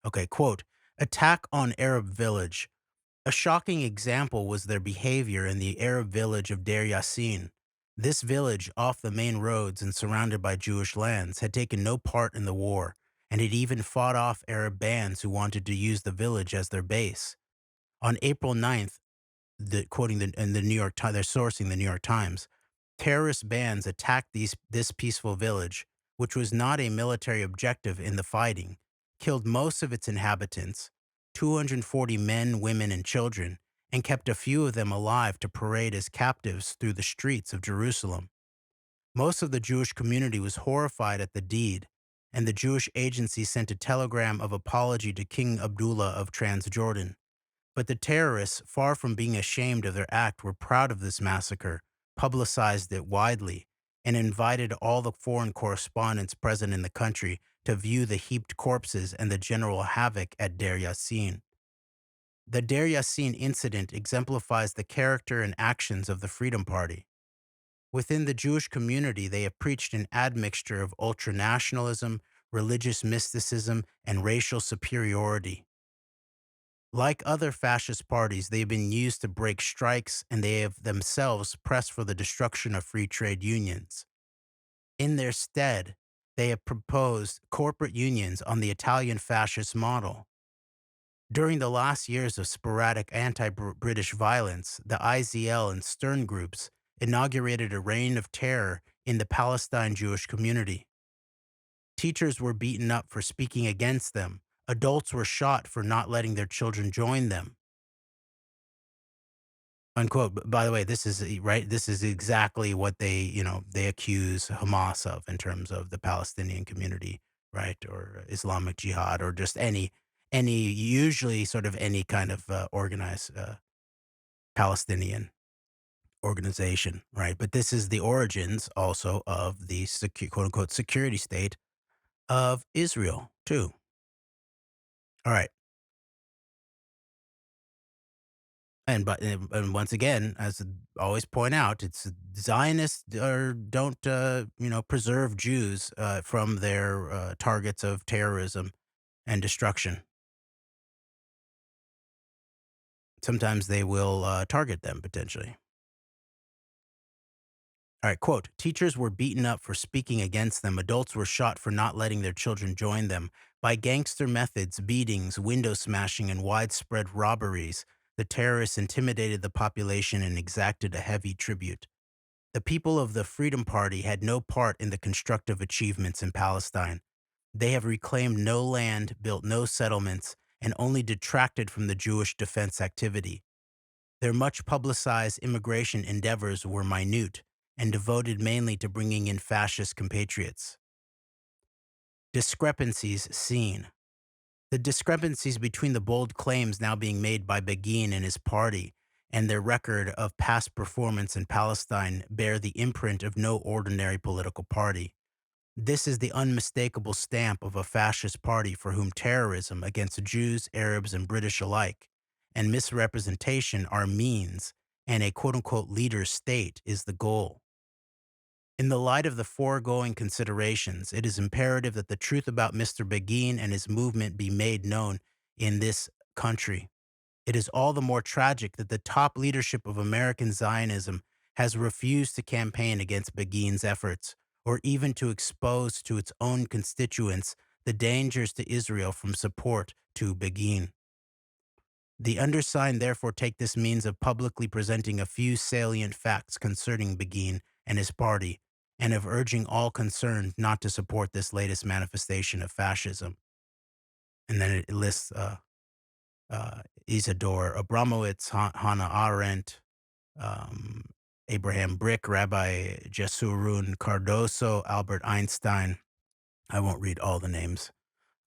Okay, quote: Attack on Arab village. A shocking example was their behavior in the Arab village of Deir Yassin. This village, off the main roads and surrounded by Jewish lands, had taken no part in the war, and had even fought off Arab bands who wanted to use the village as their base. On April 9th, in the New York Times, they're sourcing the New York Times, terrorist bands attacked this peaceful village, which was not a military objective in the fighting, killed most of its inhabitants, 240 men, women, and children, and kept a few of them alive to parade as captives through the streets of Jerusalem. Most of the Jewish community was horrified at the deed, and the Jewish agency sent a telegram of apology to King Abdullah of Transjordan. But the terrorists, far from being ashamed of their act, were proud of this massacre, publicized it widely, and invited all the foreign correspondents present in the country to view the heaped corpses and the general havoc at Deir Yassin. The Deir Yassin incident exemplifies the character and actions of the Freedom Party. Within the Jewish community, they have preached an admixture of ultranationalism, religious mysticism, and racial superiority. Like other fascist parties, they have been used to break strikes, and they have themselves pressed for the destruction of free trade unions. In their stead, they have proposed corporate unions on the Italian fascist model. During the last years of sporadic anti-British violence, the IZL and Stern groups inaugurated a reign of terror in the Palestine Jewish community. Teachers were beaten up for speaking against them. Adults were shot for not letting their children join them. Unquote. By the way, this is right. This is exactly what they accuse Hamas of in terms of the Palestinian community, right, or Islamic Jihad, or just usually sort of any kind of organized Palestinian organization, right? But this is the origins also of the quote unquote security state of Israel too. All right. And once again, as I always point out, it's Zionists don't preserve Jews from their targets of terrorism and destruction. Sometimes they will target them potentially. All right, quote, teachers were beaten up for speaking against them. Adults were shot for not letting their children join them. By gangster methods, beatings, window smashing, and widespread robberies, the terrorists intimidated the population and exacted a heavy tribute. The people of the Freedom Party had no part in the constructive achievements in Palestine. They have reclaimed no land, built no settlements, and only detracted from the Jewish defense activity. Their much publicized immigration endeavors were minute and devoted mainly to bringing in fascist compatriots. Discrepancies seen. The discrepancies between the bold claims now being made by Begin and his party and their record of past performance in Palestine bear the imprint of no ordinary political party. This is the unmistakable stamp of a fascist party for whom terrorism against Jews, Arabs, and British alike, and misrepresentation are means, and a quote-unquote leader state is the goal. In the light of the foregoing considerations, it is imperative that the truth about Mr. Begin and his movement be made known in this country. It is all the more tragic that the top leadership of American Zionism has refused to campaign against Begin's efforts, or even to expose to its own constituents the dangers to Israel from support to Begin. The undersigned therefore take this means of publicly presenting a few salient facts concerning Begin and his party, and of urging all concerned not to support this latest manifestation of fascism. And then it lists Isadore Abramowitz, Hannah Arendt, Abraham Brick, Rabbi Jesurun Cardoso, Albert Einstein. I won't read all the names,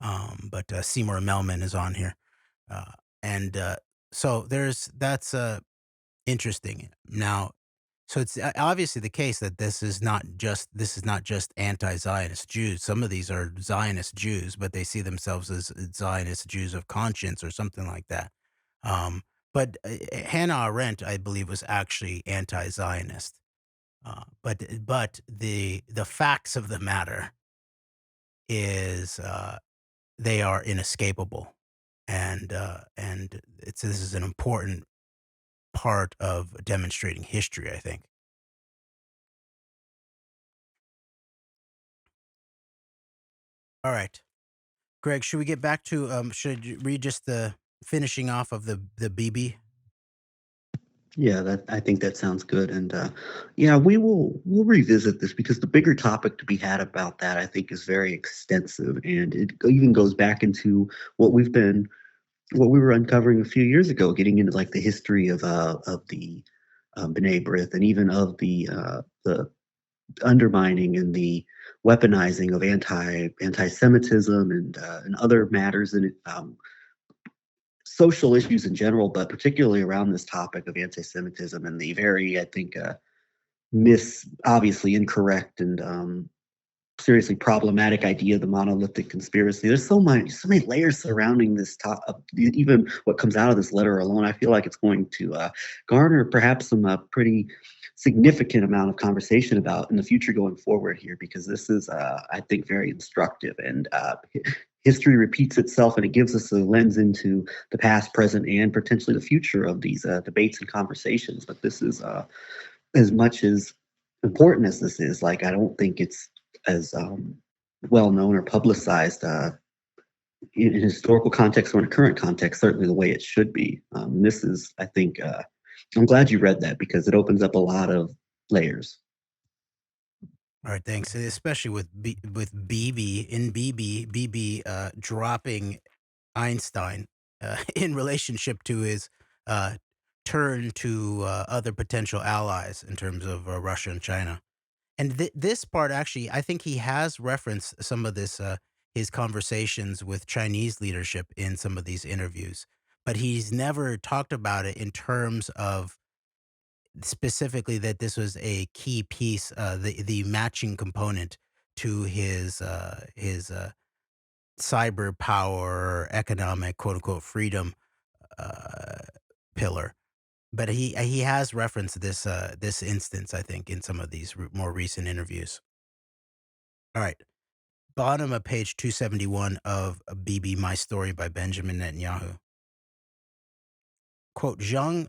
but Seymour Melman is on here. So that's interesting. Now, so it's obviously the case that this is not just anti-Zionist Jews. Some of these are Zionist Jews, but they see themselves as Zionist Jews of conscience or something like that. But Hannah Arendt, I believe, was actually anti-Zionist. But the facts of the matter is they are inescapable, and this is an important part of demonstrating history, I think. All right, Greg, should we get back to should you read just the finishing off of the Bibi? Yeah, I think that sounds good, and yeah, we'll revisit this because the bigger topic to be had about that, I think, is very extensive, and it even goes back into what we were uncovering a few years ago, getting into like the history of the B'nai B'rith, and even of the undermining and the weaponizing of anti-Semitism and other matters in social issues in general, but particularly around this topic of anti-Semitism and the very, I think, obviously incorrect and seriously problematic idea of the monolithic conspiracy. There's so many layers surrounding this topic. Even what comes out of this letter alone, I feel like it's going to garner perhaps some pretty significant amount of conversation about in the future going forward here, because this is, I think, very instructive. And history repeats itself, and it gives us a lens into the past, present, and potentially the future of these debates and conversations. But this is as much as important as this is. Like, I don't think it's as well known or publicized in historical context or in a current context, certainly the way it should be. This is, I think, I'm glad you read that because it opens up a lot of layers. All right, thanks. Especially with Bibi dropping Einstein in relationship to his uh, turn to other potential allies in terms of Russia and China. And this part, actually, I think he has referenced some of this, his conversations with Chinese leadership in some of these interviews, but he's never talked about it in terms of specifically that this was a key piece, the matching component to his cyber power, economic quote unquote freedom uh, pillar. But he has referenced this instance, I think, in some of these more recent interviews. All right, bottom of page 271 of Bibi, My Story by Benjamin Netanyahu. Quote, Jiang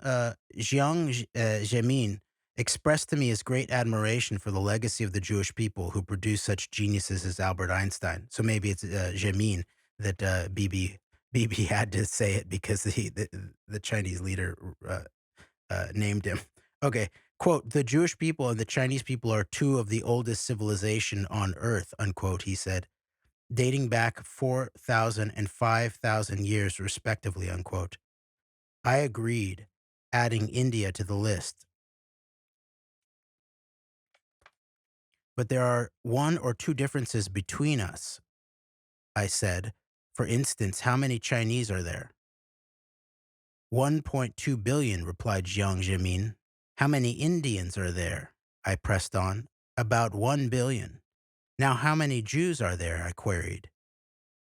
Zemin expressed to me his great admiration for the legacy of the Jewish people who produced such geniuses as Albert Einstein. So maybe it's Zemin that Bibi had to say it because the Chinese leader named him. Okay, quote, the Jewish people and the Chinese people are two of the oldest civilization on earth, unquote, he said, dating back 4,000 and 5,000 years respectively, unquote. I agreed, adding India to the list. But there are one or two differences between us, I said. For instance, how many Chinese are there? 1.2 billion, replied Jiang Zemin. How many Indians are there? I pressed on. About 1 billion. Now, how many Jews are there? I queried.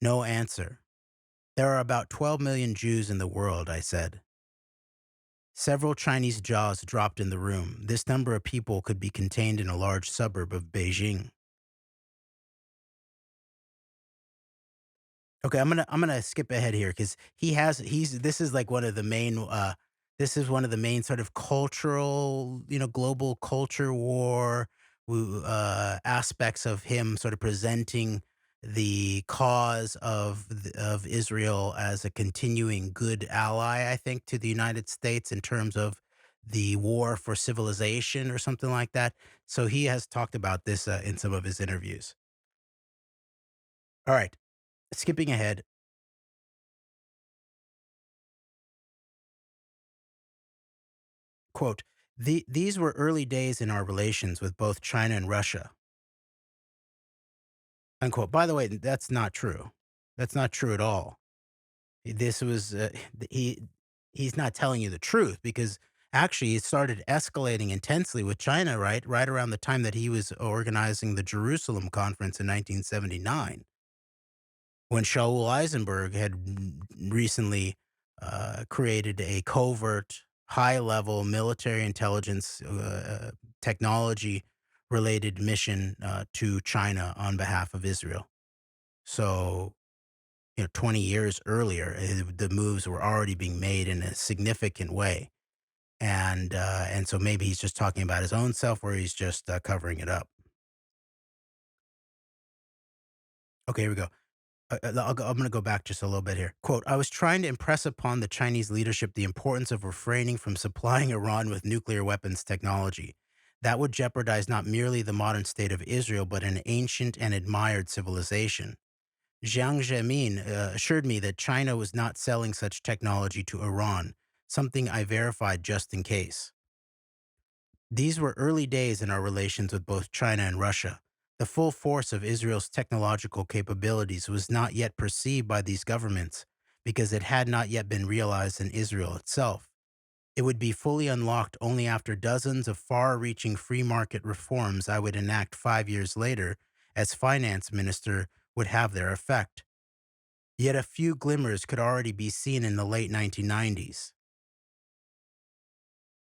No answer. There are about 12 million Jews in the world, I said. Several Chinese jaws dropped in the room. This number of people could be contained in a large suburb of Beijing. Okay, I'm gonna skip ahead here because this is like one of the main this is one of the main sort of cultural, global culture war aspects of him sort of presenting the cause of Israel as a continuing good ally, I think, to the United States in terms of the war for civilization or something like that. So he has talked about this in some of his interviews. All right, skipping ahead. Quote, these were early days in our relations with both China and Russia. Unquote. By the way, that's not true. That's not true at all. This was, he, he's not telling you the truth because actually it started escalating intensely with China, right? Right around the time that he was organizing the Jerusalem conference in 1979. When Shaul Eisenberg had recently created a covert, high level military intelligence technology related mission to China on behalf of Israel. So, 20 years earlier, the moves were already being made in a significant way. And so maybe he's just talking about his own self or he's just covering it up. Okay, here we go. I'm going to go back just a little bit here. Quote, I was trying to impress upon the Chinese leadership the importance of refraining from supplying Iran with nuclear weapons technology. That would jeopardize not merely the modern state of Israel, but an ancient and admired civilization. Jiang Zemin assured me that China was not selling such technology to Iran, something I verified just in case. These were early days in our relations with both China and Russia. The full force of Israel's technological capabilities was not yet perceived by these governments because it had not yet been realized in Israel itself. It would be fully unlocked only after dozens of far reaching free market reforms I would enact 5 years later as finance minister would have their effect. Yet a few glimmers could already be seen in the late 1990s.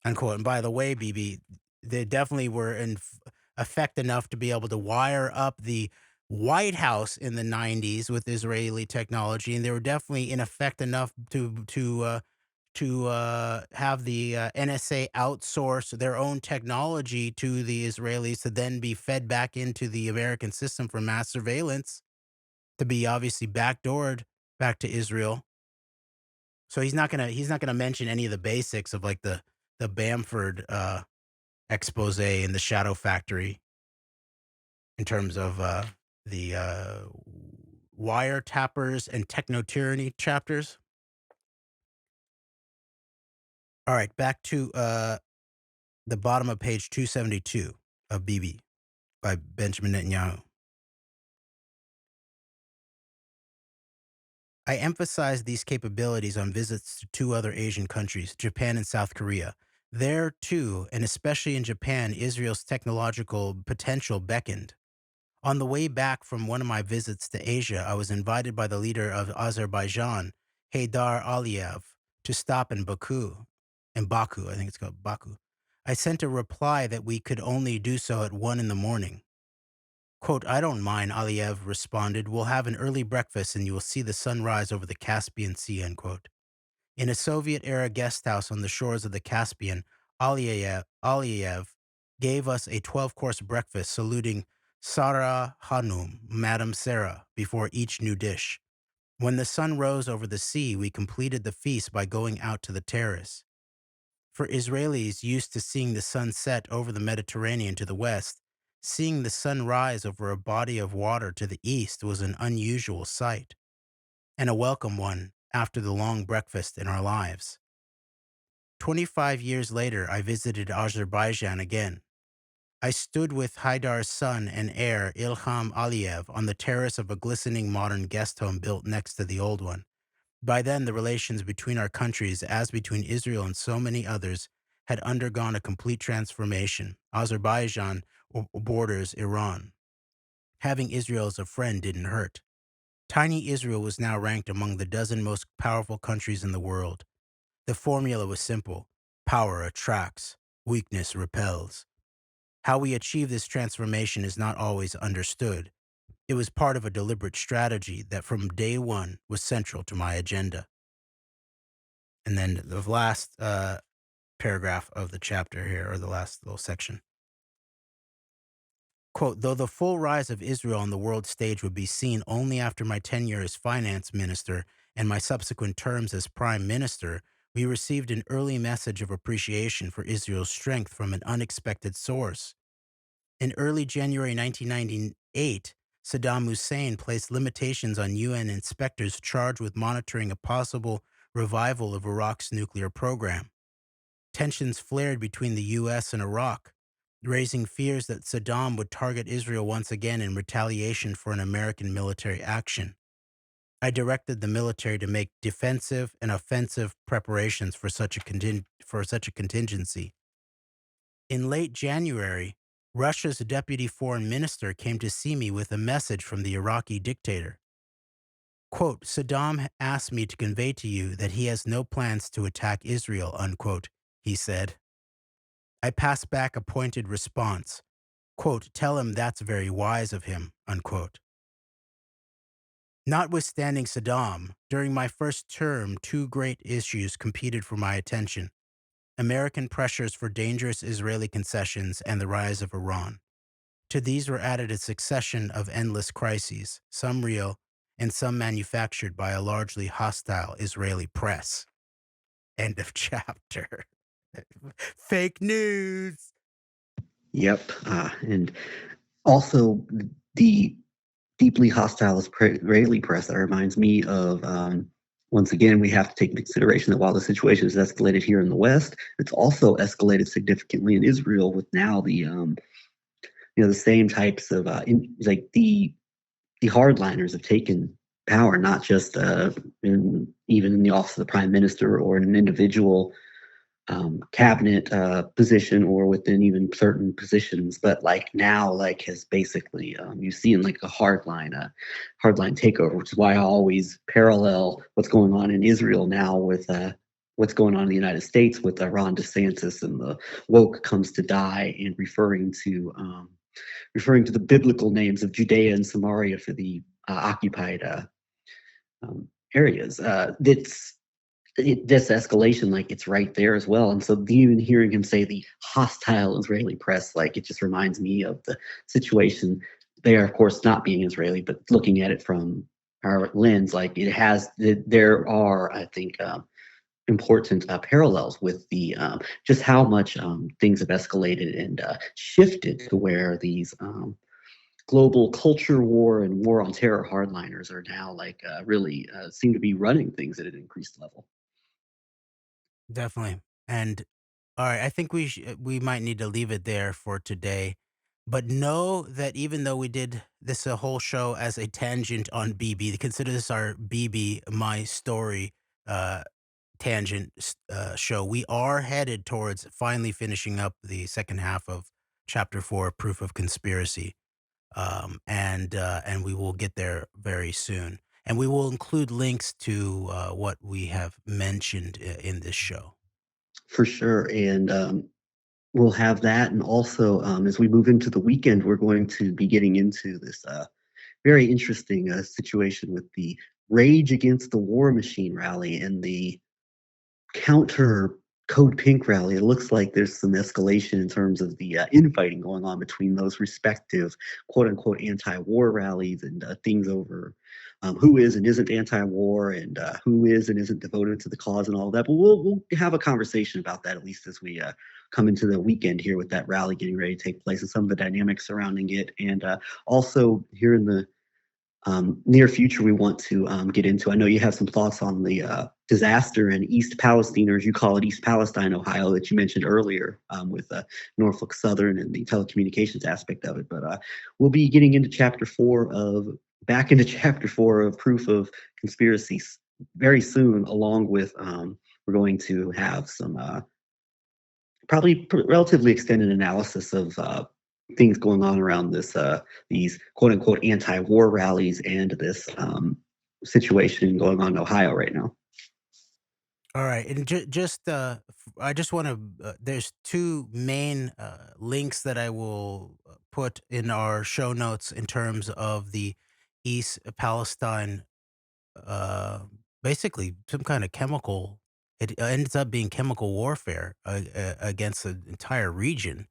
Unquote. And by the way, Bibi, they definitely were in effect enough to be able to wire up the White House in the 90s with Israeli technology, and they were definitely in effect enough to have the NSA outsource their own technology to the Israelis to then be fed back into the American system for mass surveillance, to be obviously backdoored back to Israel. So he's not gonna mention any of the basics of like the Bamford expose in the Shadow Factory in terms of the wiretappers and techno-tyranny chapters. All right, back to the bottom of page 272 of Bibi by Benjamin Netanyahu. I emphasized these capabilities on visits to two other Asian countries, Japan and South Korea. There, too, and especially in Japan, Israel's technological potential beckoned. On the way back from one of my visits to Asia, I was invited by the leader of Azerbaijan, Haydar Aliyev, to stop in Baku. In Baku, I think it's called Baku. I sent a reply that we could only do so at 1 a.m. Quote, I don't mind, Aliyev responded. We'll have an early breakfast and you will see the sun rise over the Caspian Sea, end quote. In a Soviet-era guest house on the shores of the Caspian, Aliyev gave us a 12-course breakfast saluting Sarah Hanum, Madam Sarah, before each new dish. When the sun rose over the sea, we completed the feast by going out to the terrace. For Israelis used to seeing the sun set over the Mediterranean to the west, seeing the sun rise over a body of water to the east was an unusual sight, and a welcome one after the long breakfast in our lives. 25 years later, I visited Azerbaijan again. I stood with Haidar's son and heir, Ilham Aliyev, on the terrace of a glistening modern guest home built next to the old one. By then, the relations between our countries, as between Israel and so many others, had undergone a complete transformation. Azerbaijan borders Iran. Having Israel as a friend didn't hurt. Tiny Israel was now ranked among the dozen most powerful countries in the world. The formula was simple. Power attracts, weakness repels. How we achieve this transformation is not always understood. It was part of a deliberate strategy that from day one was central to my agenda. And then the last paragraph of the chapter here, or the last little section. Quote, though the full rise of Israel on the world stage would be seen only after my tenure as finance minister and my subsequent terms as prime minister, we received an early message of appreciation for Israel's strength from an unexpected source. In early January 1998, Saddam Hussein placed limitations on UN inspectors charged with monitoring a possible revival of Iraq's nuclear program. Tensions flared between the U.S. and Iraq, raising fears that Saddam would target Israel once again in retaliation for an American military action. I directed the military to make defensive and offensive preparations for such a contingency. In late January, Russia's deputy foreign minister came to see me with a message from the Iraqi dictator. Quote, Saddam asked me to convey to you that he has no plans to attack Israel, unquote, he said. I passed back a pointed response. Quote, tell him that's very wise of him, unquote. Notwithstanding Saddam, during my first term, two great issues competed for my attention. American pressures for dangerous Israeli concessions and the rise of Iran. To these were added a succession of endless crises, some real and some manufactured by a largely hostile Israeli press. End of chapter. Fake news. Yep. And also the deeply hostile Israeli press, that reminds me of, once again, we have to take into consideration that while the situation has escalated here in the West, it's also escalated significantly in Israel with now the, the same types of, the hardliners have taken power, not just even in the office of the prime minister or an individual cabinet position or within even certain positions, but like now, like has basically you see in like a hardline takeover, which is why I always parallel what's going on in Israel now with what's going on in the United States with Ron DeSantis and the woke comes to die, and referring to the biblical names of Judea and Samaria for the occupied areas. This escalation, like it's right there as well. And so even hearing him say the hostile Israeli press, like it just reminds me of the situation. They are, of course, not being Israeli, but looking at it from our lens, like there are, I think, important parallels with the just how much things have escalated and shifted to where these global culture war and war on terror hardliners are now like really seem to be running things at an increased level. Definitely. And all right, I think we might need to leave it there for today. But know that even though we did this a whole show as a tangent on Bibi, consider this our Bibi my story uh, show. We are headed towards finally finishing up the second half of chapter 4, Proof of Conspiracy, and we will get there very soon. And we will include links to what we have mentioned in this show. For sure. And we'll have that. And also, as we move into the weekend, we're going to be getting into this very interesting situation with the Rage Against the War Machine rally and the counter Code Pink rally. It looks like there's some escalation in terms of the infighting going on between those respective quote unquote anti-war rallies and things over who is and isn't anti-war and who is and isn't devoted to the cause and all of that. But we'll have a conversation about that, at least as we come into the weekend here with that rally getting ready to take place and some of the dynamics surrounding it. And also here in the near future, we want to get into. I know you have some thoughts on the disaster in East Palestine, or as you call it, East Palestine, Ohio, that you mentioned earlier with Norfolk Southern and the telecommunications aspect of it. But we'll be getting into chapter 4 of Proof of Conspiracies very soon, along with we're going to have some probably relatively extended analysis of things going on around these quote unquote anti-war rallies and this situation going on in Ohio right now. All right, and I just want to. There's two main links that I will put in our show notes in terms of the East Palestine, uh, basically some kind of chemical. It ends up being chemical warfare against the entire region.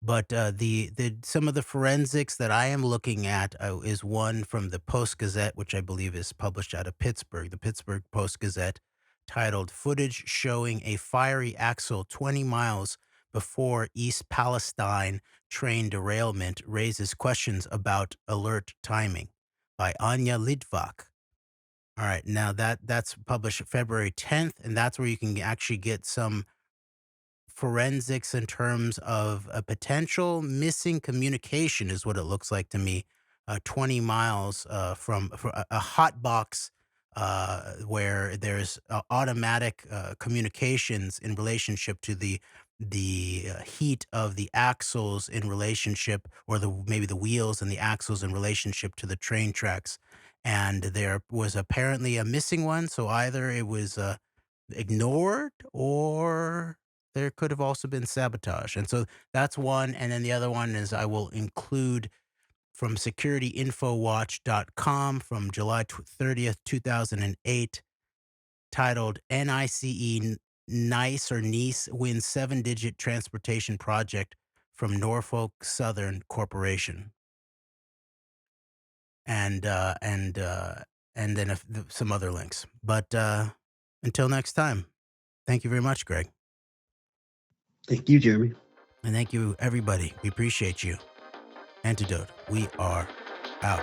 But the some of the forensics that I am looking at is one from the Post Gazette, which I believe is published out of Pittsburgh, the Pittsburgh Post Gazette, titled "Footage Showing a Fiery Axle 20 Miles Before East Palestine Train Derailment Raises Questions About Alert Timing," by Anya Litvak. All right, now that's published February 10th, and that's where you can actually get some forensics in terms of a potential missing communication is what it looks like to me. 20 miles from a hot box where there's automatic communications in relationship to the heat of the axles in relationship, or maybe the wheels and the axles in relationship to the train tracks. And there was apparently a missing one, so either it was ignored or there could have also been sabotage. And so that's one. And then the other one is I will include from securityinfowatch.com from July 30th, 2008, titled NICE NICE or NICE wins 7-digit transportation project from Norfolk Southern Corporation. And then some other links. But until next time, thank you very much, Greg. Thank you, Jeremy. And thank you, everybody. We appreciate you. AnteDote, we are out.